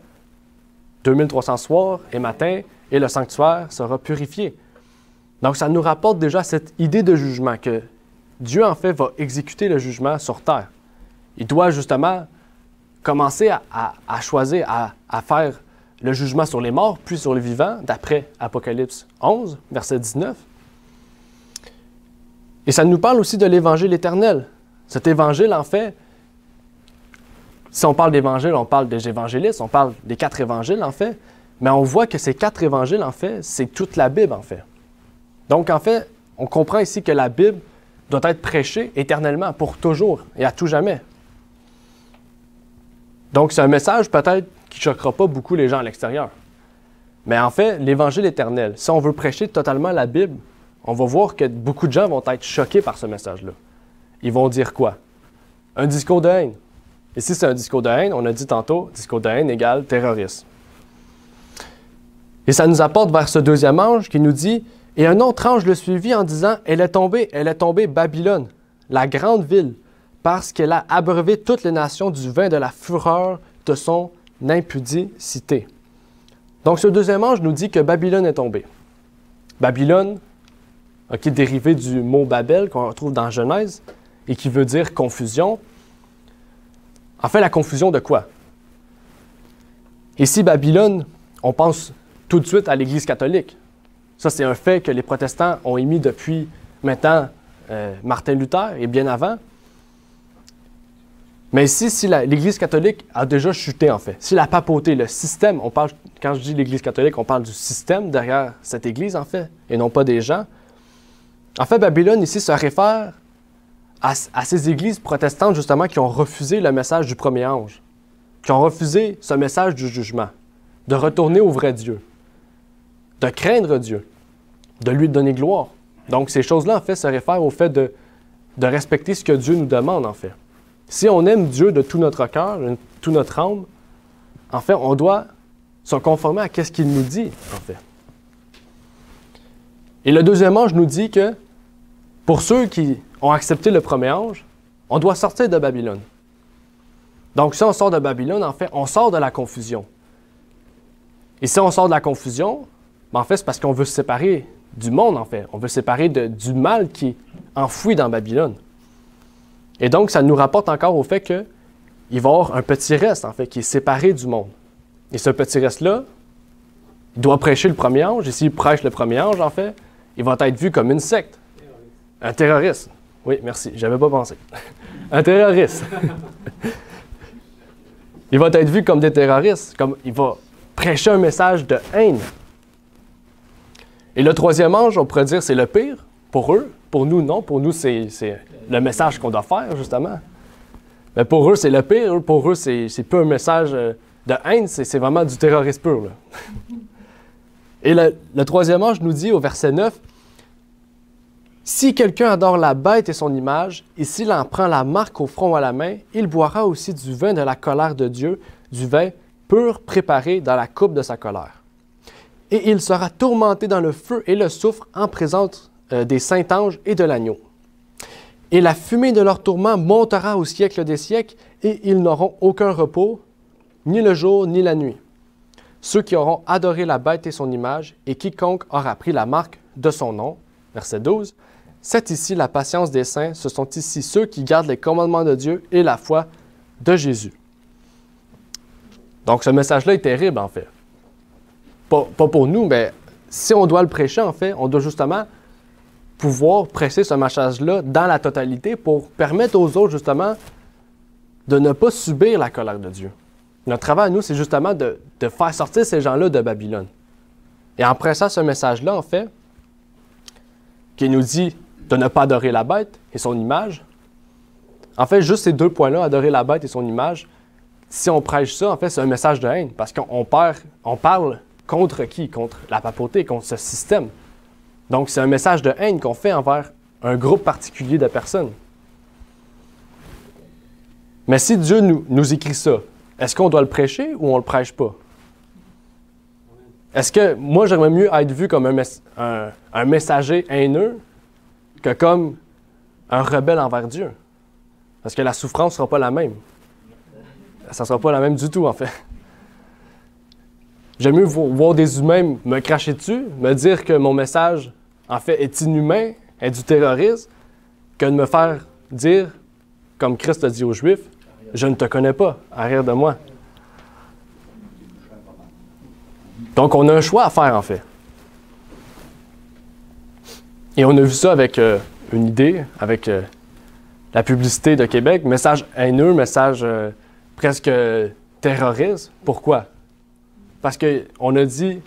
2300 soirs et matins, et le sanctuaire sera purifié. Donc, ça nous rapporte déjà cette idée de jugement, que Dieu, en fait, va exécuter le jugement sur terre. Il doit justement commencer à choisir, à faire le jugement sur les morts, puis sur les vivants, d'après Apocalypse 11, verset 19. Et ça nous parle aussi de l'Évangile éternel. Cet Évangile, en fait, Si on parle d'évangile, on parle des évangélistes, on parle des 4 évangiles, en fait. Mais on voit que ces 4 évangiles, en fait, c'est toute la Bible, en fait. Donc, en fait, on comprend ici que la Bible doit être prêchée éternellement, pour toujours et à tout jamais. Donc, c'est un message peut-être qui ne choquera pas beaucoup les gens à l'extérieur. Mais en fait, l'Évangile éternel, si on veut prêcher totalement la Bible, on va voir que beaucoup de gens vont être choqués par ce message-là. Ils vont dire quoi? Un discours de haine. Et si c'est un discours de haine, on a dit tantôt, discours de haine égale terrorisme. Et ça nous apporte vers ce deuxième ange qui nous dit « Et un autre ange le suivit en disant « Elle est tombée Babylone, la grande ville, parce qu'elle a abreuvé toutes les nations du vin de la fureur de son impudicité. » Donc ce deuxième ange nous dit que Babylone est tombée. Babylone, qui est dérivé du mot Babel qu'on retrouve dans Genèse et qui veut dire confusion. En fait, la confusion de quoi? Ici, Babylone, on pense tout de suite à l'Église catholique. Ça, c'est un fait que les protestants ont émis depuis maintenant Martin Luther et bien avant. Mais ici, si l'Église catholique a déjà chuté, en fait, si la papauté, le système, quand je dis l'Église catholique, on parle du système derrière cette Église, en fait, et non pas des gens. En fait, Babylone, ici, se réfère à ces églises protestantes, justement, qui ont refusé le message du premier ange, qui ont refusé ce message du jugement, de retourner au vrai Dieu, de craindre Dieu, de lui donner gloire. Donc, ces choses-là, en fait, se réfèrent au fait de respecter ce que Dieu nous demande, en fait. Si on aime Dieu de tout notre cœur, de toute notre âme, en fait, on doit se conformer à ce qu'il nous dit, en fait. Et le deuxième ange nous dit que pour ceux qui ont accepté le premier ange, on doit sortir de Babylone. Donc, si on sort de Babylone, en fait, on sort de la confusion. Et si on sort de la confusion, en fait, c'est parce qu'on veut se séparer du monde, en fait. On veut se séparer du mal qui est enfoui dans Babylone. Et donc, ça nous rapporte encore au fait qu'il va y avoir un petit reste, en fait, qui est séparé du monde. Et ce petit reste-là, il doit prêcher le premier ange. Et s'il prêche le premier ange, en fait, il va être vu comme une secte. Un terroriste. Oui, merci, j'avais pas pensé. Un terroriste. Il va être vu comme des terroristes, comme il va prêcher un message de haine. Et le troisième ange, on pourrait dire, c'est le pire pour eux. Pour nous, non. Pour nous, c'est le message qu'on doit faire, justement. Mais pour eux, c'est le pire. Pour eux, c'est pas un message de haine, c'est vraiment du terrorisme pur. Là. Et le troisième ange nous dit au verset 9, « Si quelqu'un adore la bête et son image, et s'il en prend la marque au front ou à la main, il boira aussi du vin de la colère de Dieu, du vin pur préparé dans la coupe de sa colère. Et il sera tourmenté dans le feu et le soufre en présence des saints anges et de l'agneau. Et la fumée de leur tourment montera au siècle des siècles, et ils n'auront aucun repos, ni le jour ni la nuit. Ceux qui auront adoré la bête et son image, et quiconque aura pris la marque de son nom. » Verset 12. « C'est ici la patience des saints, ce sont ici ceux qui gardent les commandements de Dieu et la foi de Jésus. » Donc ce message-là est terrible, en fait. Pas pour nous, mais si on doit le prêcher, en fait, on doit justement pouvoir prêcher ce message-là dans la totalité pour permettre aux autres, justement, de ne pas subir la colère de Dieu. Notre travail, nous, c'est justement de faire sortir ces gens-là de Babylone. Et en prêchant ce message-là, en fait, qui nous dit de ne pas adorer la bête et son image, en fait, juste ces deux points-là, adorer la bête et son image, si on prêche ça, en fait, c'est un message de haine, parce qu'on parle contre qui? Contre la papauté, contre ce système. Donc, c'est un message de haine qu'on fait envers un groupe particulier de personnes. Mais si Dieu nous écrit ça, est-ce qu'on doit le prêcher ou on ne le prêche pas? Est-ce que moi, j'aimerais mieux être vu comme un messager haineux que comme un rebelle envers Dieu? Parce que la souffrance ne sera pas la même. Ça ne sera pas la même du tout, en fait. J'aime mieux voir des humains me cracher dessus, me dire que mon message, en fait, est inhumain, est du terrorisme, que de me faire dire, comme Christ a dit aux Juifs, « Je ne te connais pas, arrière de moi. » Donc, on a un choix à faire, en fait. Et on a vu ça avec une idée, avec la publicité de Québec, message haineux, message presque terroriste. Pourquoi? Parce qu'on a dit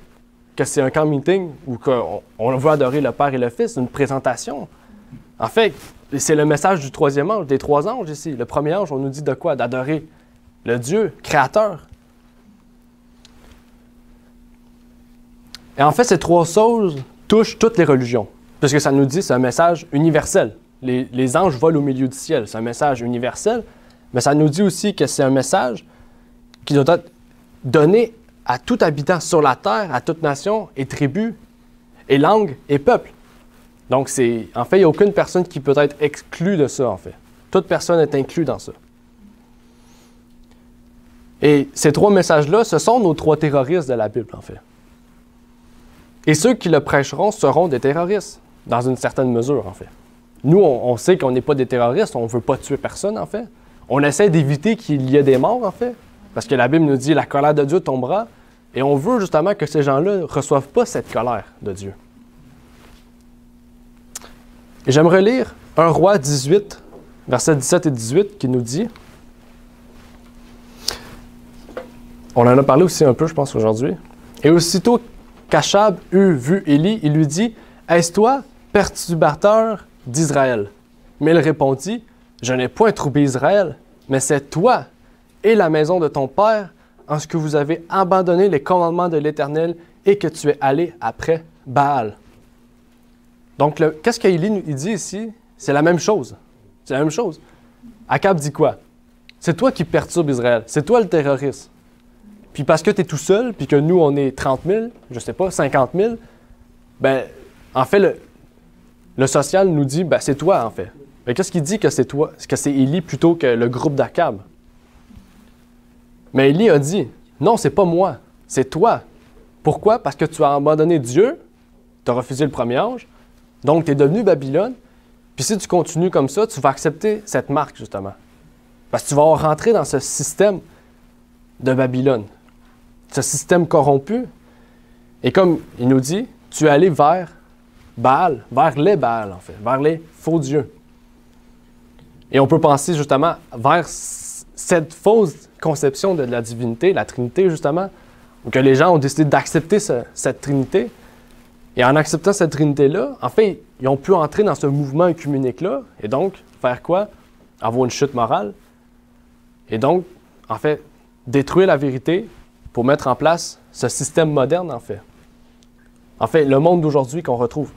que c'est un camp meeting où on veut adorer le Père et le Fils, une présentation. En fait, c'est le message du troisième ange, des trois anges ici. Le premier ange, on nous dit de quoi? D'adorer le Dieu créateur. Et en fait, ces trois choses touchent toutes les religions, puisque ça nous dit que c'est un message universel. Les anges volent au milieu du ciel, c'est un message universel, mais ça nous dit aussi que c'est un message qui doit être donné à tout habitant sur la terre, à toute nation et tribu, et langue et peuple. Donc, en fait, il n'y a aucune personne qui peut être exclue de ça, en fait. Toute personne est inclue dans ça. Et ces trois messages-là, ce sont nos trois terroristes de la Bible, en fait. Et ceux qui le prêcheront seront des terroristes, dans une certaine mesure, en fait. Nous, on sait qu'on n'est pas des terroristes, on ne veut pas tuer personne, en fait. On essaie d'éviter qu'il y ait des morts, en fait, parce que la Bible nous dit « la colère de Dieu tombera », et on veut justement que ces gens-là ne reçoivent pas cette colère de Dieu. Et j'aimerais lire 1 Roi 18, versets 17 et 18, qui nous dit, on en a parlé aussi un peu, je pense, aujourd'hui, « Et aussitôt qu'Achab eut vu Élie, il lui dit, « Est-ce toi, perturbateur d'Israël? » Mais il répondit, « Je n'ai point troublé Israël, mais c'est toi et la maison de ton père, en ce que vous avez abandonné les commandements de l'Éternel et que tu es allé après Baal. » Donc, qu'est-ce qu'Élie dit ici? C'est la même chose. C'est la même chose. Akab dit quoi? C'est toi qui perturbes Israël. C'est toi le terroriste. Puis parce que tu es tout seul, puis que nous, on est 30 000, je sais pas, 50 000, ben, en fait, le social nous dit, ben, c'est toi, en fait. Mais qu'est-ce qu'il dit que c'est toi, que c'est Élie plutôt que le groupe d'Akab? Mais Élie a dit, non, c'est pas moi, c'est toi. Pourquoi? Parce que tu as abandonné Dieu, tu as refusé le premier ange, donc tu es devenu Babylone, puis si tu continues comme ça, tu vas accepter cette marque, justement. Parce que tu vas rentrer dans ce système de Babylone, ce système corrompu. Et comme il nous dit, tu es allé vers Baal, vers les Baal, en fait, vers les faux dieux. Et on peut penser justement vers cette fausse conception de la divinité, la Trinité, justement, où que les gens ont décidé d'accepter cette Trinité. Et en acceptant cette Trinité-là, en fait, ils ont pu entrer dans ce mouvement œcuménique-là, et donc, faire quoi? Avoir une chute morale. Et donc, en fait, détruire la vérité pour mettre en place ce système moderne, en fait. En fait, le monde d'aujourd'hui qu'on retrouve.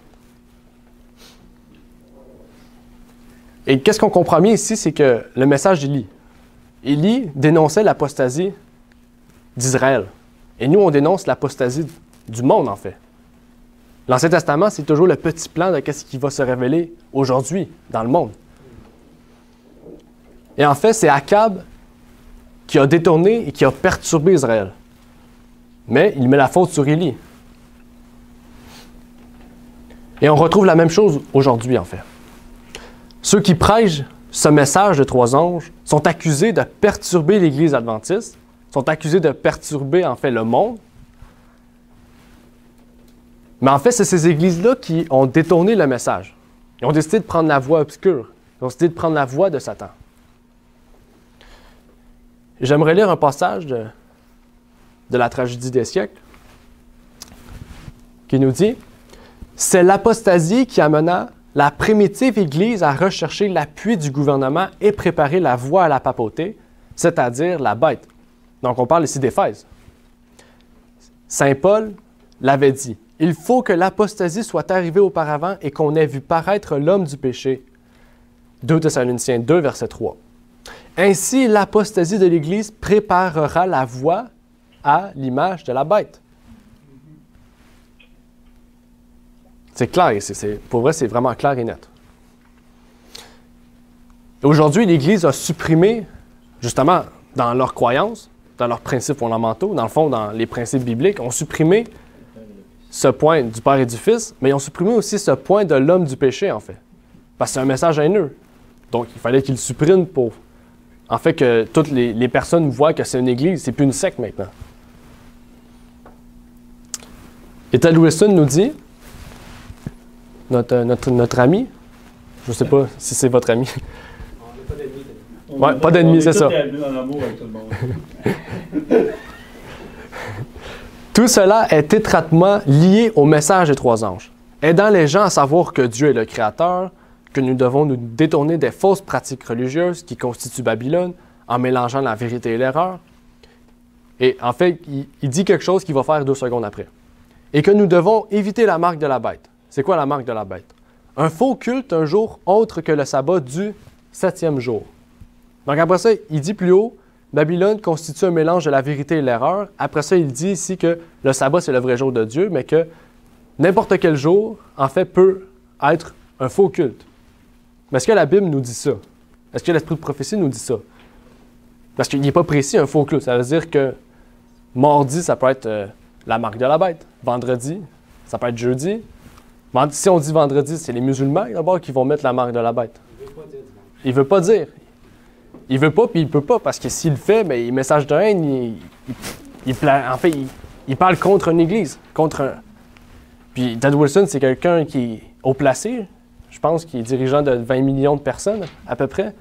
Et qu'est-ce qu'on comprend bien ici, c'est que le message d'Élie. Élie dénonçait l'apostasie d'Israël. Et nous, on dénonce l'apostasie du monde, en fait. L'Ancien Testament, c'est toujours le petit plan de ce qui va se révéler aujourd'hui dans le monde. Et en fait, c'est Akab qui a détourné et qui a perturbé Israël. Mais il met la faute sur Élie. Et on retrouve la même chose aujourd'hui, en fait. Ceux qui prêchent ce message de trois anges sont accusés de perturber l'Église adventiste, sont accusés de perturber, en fait, le monde. Mais en fait, c'est ces églises-là qui ont détourné le message. Ils ont décidé de prendre la voie obscure. Ils ont décidé de prendre la voie de Satan. J'aimerais lire un passage de la tragédie des siècles qui nous dit « C'est l'apostasie qui amena la primitive Église à rechercher l'appui du gouvernement et préparer la voie à la papauté, c'est-à-dire la bête. » Donc, on parle ici d'Éphèse. Saint Paul l'avait dit. Il faut que l'apostasie soit arrivée auparavant et qu'on ait vu paraître l'homme du péché. 2 Thessaloniciens 2, verset 3. Ainsi, l'apostasie de l'Église préparera la voie à l'image de la bête. C'est clair ici. Pour vrai, c'est vraiment clair et net. Aujourd'hui, l'Église a supprimé, justement, dans leurs croyances, dans leurs principes fondamentaux, dans le fond, dans les principes bibliques, ont supprimé ce point du Père et du Fils, mais ils ont supprimé aussi ce point de l'homme du péché, en fait. Parce que c'est un message haineux. Donc, il fallait qu'ils le suppriment pour, en fait, que toutes les personnes voient que c'est une église, c'est plus une secte maintenant. Et Ted Wilson nous dit, notre ami, je ne sais pas si c'est votre ami. On n'est pas d'amis. Ouais, pas d'ennemis, c'est ça. On est tous dans l'amour avec tout le monde. Tout cela est étroitement lié au message des trois anges, aidant les gens à savoir que Dieu est le Créateur, que nous devons nous détourner des fausses pratiques religieuses qui constituent Babylone en mélangeant la vérité et l'erreur. Et en fait, il dit quelque chose qu'il va faire 2 secondes après. Et que nous devons éviter la marque de la bête. C'est quoi la marque de la bête? Un faux culte un jour autre que le sabbat du 7e jour. Donc après ça, il dit plus haut, Babylone constitue un mélange de la vérité et l'erreur. Après ça, il dit ici que le sabbat, c'est le vrai jour de Dieu, mais que n'importe quel jour, en fait, peut être un faux culte. Mais est-ce que la Bible nous dit ça? Est-ce que l'Esprit de prophétie nous dit ça? Parce qu'il n'est pas précis, un faux culte. Ça veut dire que mardi, ça peut être la marque de la bête. Vendredi, ça peut être jeudi. Si on dit vendredi, c'est les musulmans d'abord qui vont mettre la marque de la bête. Il ne veut pas dire. Il veut pas, puis il ne peut pas, parce que s'il le fait, bien, il message de haine, il parle contre une église, Puis Ted Wilson, c'est quelqu'un qui est haut placé, je pense, qui est dirigeant de 20 millions de personnes, à peu près.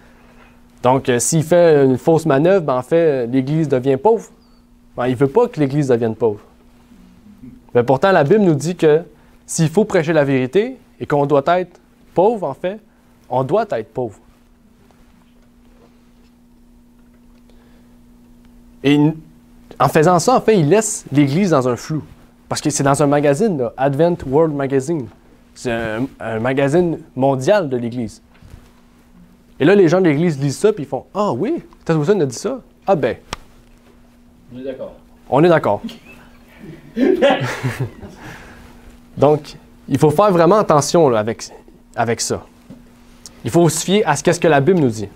Donc, s'il fait une fausse manœuvre, ben, en fait, l'Église devient pauvre. Ben, il ne veut pas que l'Église devienne pauvre. Mais pourtant, la Bible nous dit que s'il faut prêcher la vérité et qu'on doit être pauvre, en fait, on doit être pauvre. Et en faisant ça, en fait, il laisse l'Église dans un flou. Parce que c'est dans un magazine, là, Advent World Magazine. C'est un magazine mondial de l'Église. Et là, les gens de l'Église lisent ça, puis ils font « Ah oui, Ted Wilson a dit ça? Ah ben. » On est d'accord. On est d'accord. Donc, il faut faire vraiment attention là, avec ça. Il faut se fier à ce qu'est-ce que la Bible nous dit.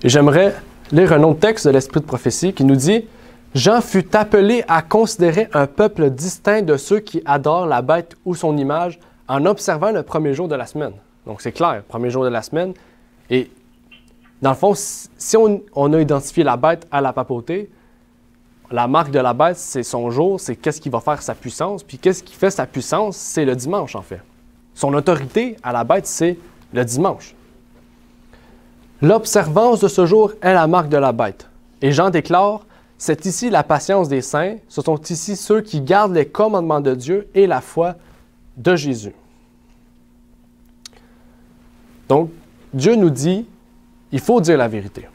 Et j'aimerais lire un autre texte de l'Esprit de prophétie qui nous dit « Jean fut appelé à considérer un peuple distinct de ceux qui adorent la bête ou son image en observant le premier jour de la semaine. » Donc c'est clair, premier jour de la semaine. Et dans le fond, si on a identifié la bête à la papauté, la marque de la bête, c'est son jour, c'est qu'est-ce qui va faire sa puissance. Puis qu'est-ce qui fait sa puissance, c'est le dimanche en fait. Son autorité à la bête, c'est le dimanche. L'observance de ce jour est la marque de la bête. Et Jean déclare, c'est ici la patience des saints, ce sont ici ceux qui gardent les commandements de Dieu et la foi de Jésus. Donc, Dieu nous dit, il faut dire la vérité.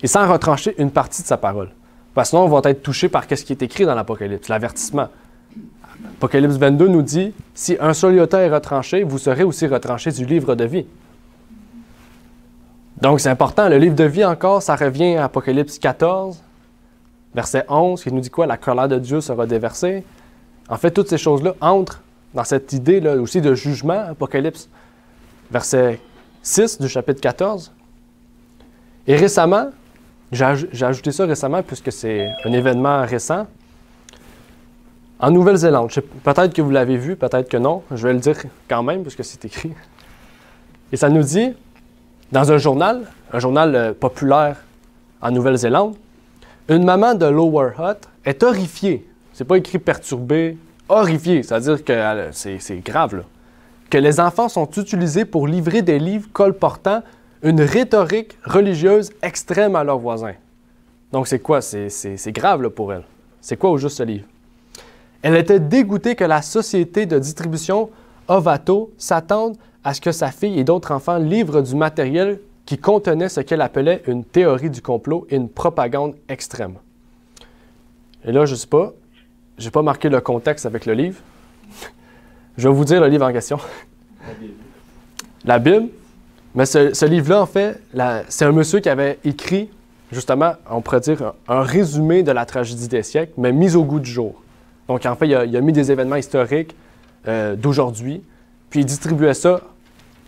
Et sans retrancher une partie de sa parole. Parce que sinon, on va être touché par ce qui est écrit dans l'Apocalypse, l'avertissement. Apocalypse 22 nous dit, si un seul iota est retranché, vous serez aussi retranché du livre de vie. Donc, c'est important. Le livre de vie, encore, ça revient à Apocalypse 14, verset 11, qui nous dit quoi? La colère de Dieu sera déversée. En fait, toutes ces choses-là entrent dans cette idée-là aussi de jugement, Apocalypse, verset 6 du chapitre 14. Et récemment, j'ai ajouté ça récemment puisque c'est un événement récent. En Nouvelle-Zélande, peut-être que vous l'avez vu, peut-être que non, je vais le dire quand même puisque c'est écrit. Et ça nous dit, dans un journal populaire en Nouvelle-Zélande, une maman de Lower Hutt est horrifiée. C'est pas écrit perturbée, horrifiée, c'est-à-dire que c'est grave, là. Que les enfants sont utilisés pour livrer des livres colportant une rhétorique religieuse extrême à leurs voisins. Donc c'est quoi? C'est grave là, pour elle. C'est quoi au juste ce livre? Elle était dégoûtée que la société de distribution Ovato s'attende à ce que sa fille et d'autres enfants livrent du matériel qui contenait ce qu'elle appelait une théorie du complot et une propagande extrême. Et là, je ne sais pas, je n'ai pas marqué le contexte avec le livre. Je vais vous dire le livre en question. La Bible. Mais ce livre-là, en fait, c'est un monsieur qui avait écrit, justement, on pourrait dire, un résumé de la tragédie des siècles, mais mis au goût du jour. Donc, en fait, il a mis des événements historiques d'aujourd'hui, puis il distribuait ça,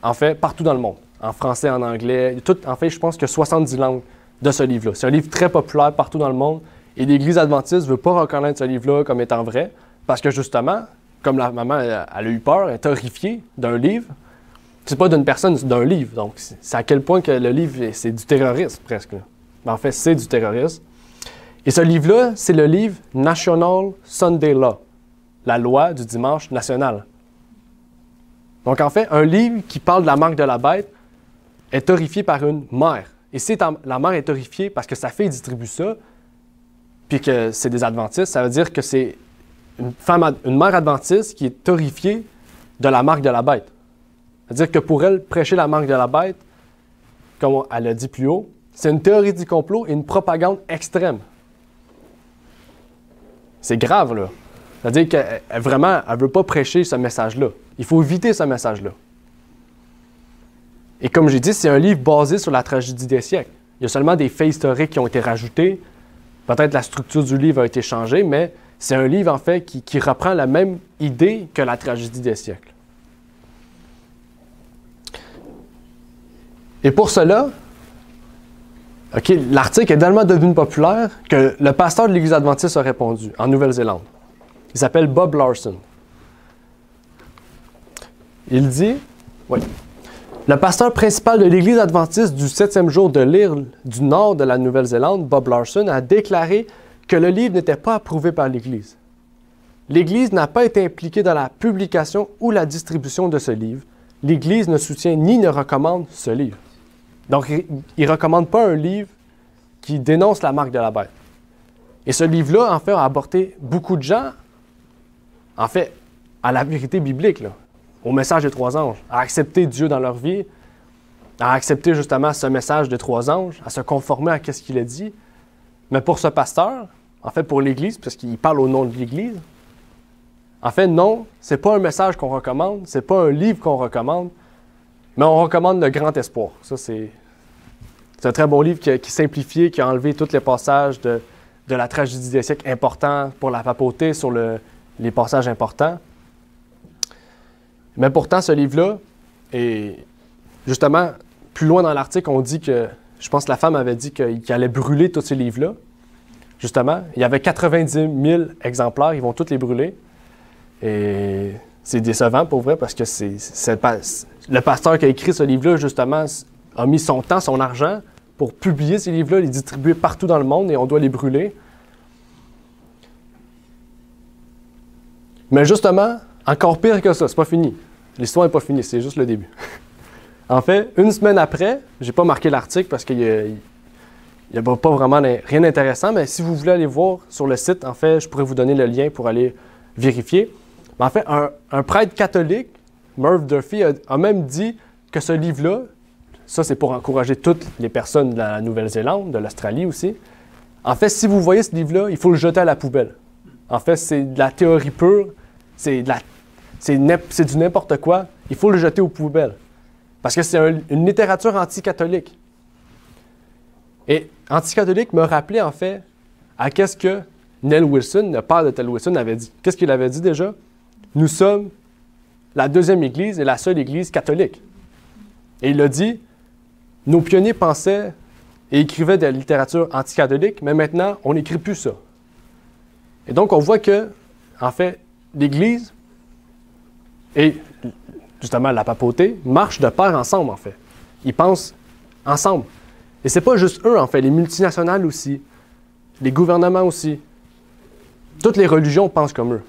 en fait, partout dans le monde. En français, en anglais, en fait, je pense qu'il y a 70 langues de ce livre-là. C'est un livre très populaire partout dans le monde, et l'Église adventiste ne veut pas reconnaître ce livre-là comme étant vrai, parce que, justement, comme la maman, elle a eu peur, elle est horrifiée d'un livre. C'est pas d'une personne, c'est d'un livre. Donc, c'est à quel point que le livre, c'est du terrorisme, presque. Mais en fait, c'est du terrorisme. Et ce livre-là, c'est le livre National Sunday Law, la loi du dimanche national. Donc, en fait, un livre qui parle de la marque de la bête, est horrifiée par une mère. Et si la mère est horrifiée parce que sa fille distribue ça, puis que c'est des adventistes, ça veut dire que c'est une mère adventiste qui est horrifiée de la marque de la bête. C'est-à-dire que pour elle, prêcher la marque de la bête, comme elle l'a dit plus haut, c'est une théorie du complot et une propagande extrême. C'est grave, là. C'est-à-dire qu'elle ne veut pas prêcher ce message-là. Il faut éviter ce message-là. Et comme j'ai dit, c'est un livre basé sur la tragédie des siècles. Il y a seulement des faits historiques qui ont été rajoutés. Peut-être la structure du livre a été changée, mais c'est un livre, en fait, qui reprend la même idée que la tragédie des siècles. Et pour cela, l'article est tellement devenu populaire que le pasteur de l'Église adventiste a répondu en Nouvelle-Zélande. Il s'appelle Bob Larson. Il dit, le pasteur principal de l'Église adventiste du 7e jour de l'île du nord de la Nouvelle-Zélande, Bob Larson, a déclaré que le livre n'était pas approuvé par l'Église. L'Église n'a pas été impliquée dans la publication ou la distribution de ce livre. L'Église ne soutient ni ne recommande ce livre. Donc, il ne recommande pas un livre qui dénonce la marque de la bête. Et ce livre-là, en fait, a apporté beaucoup de gens, en fait, à la vérité biblique, là, au message des trois anges, à accepter Dieu dans leur vie, à accepter justement ce message des trois anges, à se conformer à ce qu'il a dit. Mais pour ce pasteur, en fait, pour l'Église, parce qu'il parle au nom de l'Église, en fait, non, c'est pas un message qu'on recommande, c'est pas un livre qu'on recommande, mais on recommande le grand espoir. Ça, c'est un très bon livre qui simplifie, qui a enlevé tous les passages de la tragédie des siècles importants pour la papauté sur les passages importants. Mais pourtant, ce livre-là, et justement, plus loin dans l'article, on dit que, je pense que la femme avait dit qu'il allait brûler tous ces livres-là. Justement, il y avait 90 000 exemplaires, ils vont tous les brûler. Et c'est décevant pour vrai parce que le pasteur qui a écrit ce livre-là, justement, a mis son temps, son argent pour publier ces livres-là, les distribuer partout dans le monde et on doit les brûler. Mais justement, encore pire que ça, c'est pas fini. L'histoire n'est pas finie, c'est juste le début. En fait, une semaine après, j'ai pas marqué l'article parce qu'il n'y a pas vraiment rien d'intéressant, mais si vous voulez aller voir sur le site, en fait, je pourrais vous donner le lien pour aller vérifier. Mais en fait, un prêtre catholique, Merv Duffy, a même dit que ce livre-là, ça c'est pour encourager toutes les personnes de la Nouvelle-Zélande, de l'Australie aussi. En fait, si vous voyez ce livre-là, il faut le jeter à la poubelle. En fait, c'est de la théorie pure, c'est du n'importe quoi, il faut le jeter aux poubelles. Parce que c'est une littérature anti-catholique. Et anti-catholique me rappelait en fait à qu'est-ce que Nell Wilson, le père de Nell Wilson, avait dit. Qu'est-ce qu'il avait dit déjà? Nous sommes la deuxième Église et la seule Église catholique. Et il a dit, nos pionniers pensaient et écrivaient de la littérature anti-catholique, mais maintenant, on n'écrit plus ça. Et donc, on voit que, en fait, l'Église et justement la papauté marchent de pair ensemble, en fait. Ils pensent ensemble. Et c'est pas juste eux, en fait, les multinationales aussi, les gouvernements aussi. Toutes les religions pensent comme eux.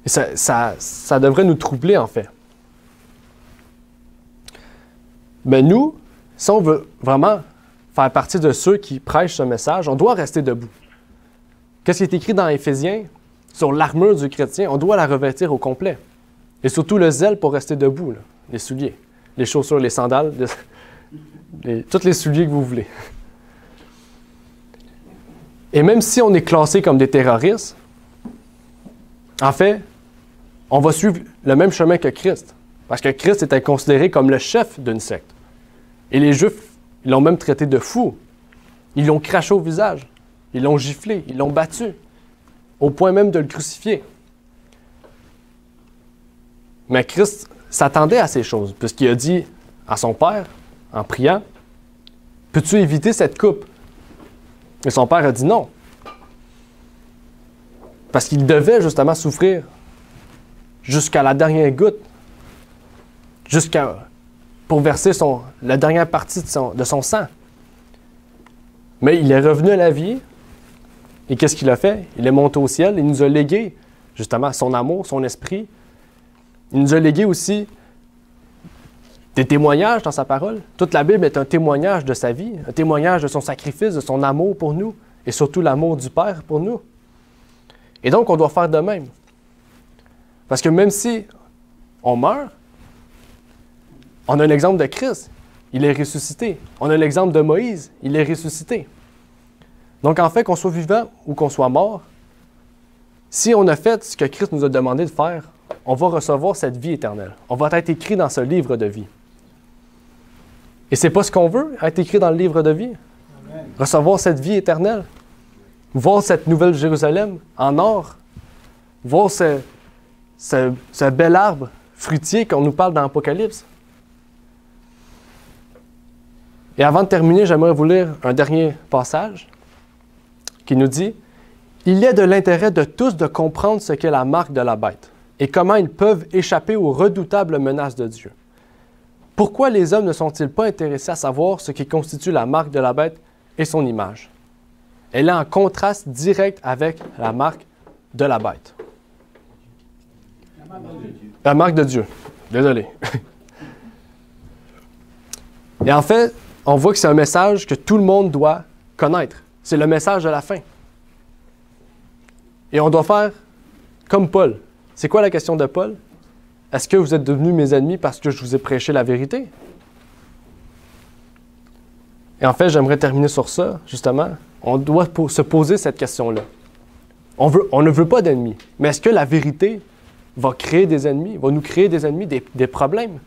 Et ça devrait nous troubler, en fait. Mais nous, si on veut vraiment faire partie de ceux qui prêchent ce message, on doit rester debout. Qu'est-ce qui est écrit dans Éphésiens? Sur l'armure du chrétien, on doit la revêtir au complet. Et surtout le zèle pour rester debout, là. Les souliers, les chaussures, les sandales, tous les souliers que vous voulez. Et même si on est classé comme des terroristes, en fait, on va suivre le même chemin que Christ. Parce que Christ était considéré comme le chef d'une secte. Et les Juifs, ils l'ont même traité de fou. Ils l'ont craché au visage. Ils l'ont giflé. Ils l'ont battu. Au point même de le crucifier. Mais Christ s'attendait à ces choses, puisqu'il a dit à son Père, en priant, « Peux-tu éviter cette coupe? » Et son Père a dit non. Parce qu'il devait justement souffrir jusqu'à la dernière goutte, pour verser la dernière partie de son sang. Mais il est revenu à la vie, et qu'est-ce qu'il a fait? Il est monté au ciel, il nous a légué justement son amour, son esprit. Il nous a légué aussi des témoignages dans sa parole. Toute la Bible est un témoignage de sa vie, un témoignage de son sacrifice, de son amour pour nous, et surtout l'amour du Père pour nous. Et donc, on doit faire de même. Parce que même si on meurt, on a un exemple de Christ, il est ressuscité. On a l'exemple de Moïse, il est ressuscité. Donc, en fait, qu'on soit vivant ou qu'on soit mort, si on a fait ce que Christ nous a demandé de faire, on va recevoir cette vie éternelle. On va être écrit dans ce livre de vie. Et c'est pas ce qu'on veut, être écrit dans le livre de vie? Amen. Recevoir cette vie éternelle. Voir cette nouvelle Jérusalem en or. Voir ce bel arbre fruitier qu'on nous parle dans l'Apocalypse. Et avant de terminer, j'aimerais vous lire un dernier passage qui nous dit « Il y a de l'intérêt de tous de comprendre ce qu'est la marque de la bête et comment ils peuvent échapper aux redoutables menaces de Dieu. Pourquoi les hommes ne sont-ils pas intéressés à savoir ce qui constitue la marque de la bête et son image? Elle est en contraste direct avec la marque de la bête. » La marque de Dieu. Désolé. Et en fait, on voit que c'est un message que tout le monde doit connaître. C'est le message de la fin. Et on doit faire comme Paul. C'est quoi la question de Paul? Est-ce que vous êtes devenus mes ennemis parce que je vous ai prêché la vérité? Et en fait, j'aimerais terminer sur ça, justement. On doit se poser cette question-là. On ne veut pas d'ennemis, mais est-ce que la vérité va créer des ennemis, va nous créer des ennemis, des problèmes?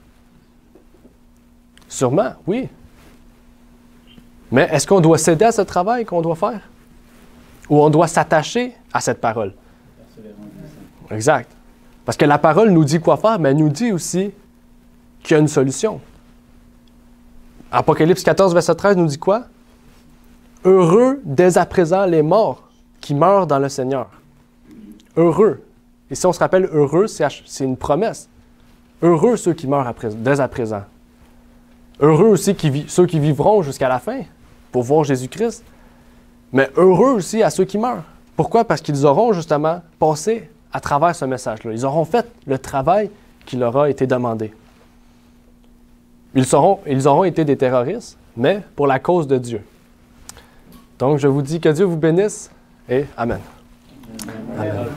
Sûrement, oui. Mais est-ce qu'on doit céder à ce travail qu'on doit faire? Ou on doit s'attacher à cette parole? Exact. Parce que la parole nous dit quoi faire, mais elle nous dit aussi qu'il y a une solution. Apocalypse 14, verset 13 nous dit quoi? « Heureux dès à présent les morts qui meurent dans le Seigneur. » Heureux. Et si on se rappelle, heureux, c'est une promesse. Heureux ceux qui meurent dès à présent. Heureux aussi ceux qui vivront jusqu'à la fin pour voir Jésus-Christ. Mais heureux aussi à ceux qui meurent. Pourquoi? Parce qu'ils auront justement passé à travers ce message-là. Ils auront fait le travail qui leur a été demandé. Ils auront été des terroristes, mais pour la cause de Dieu. Donc, je vous dis que Dieu vous bénisse et Amen. Amen.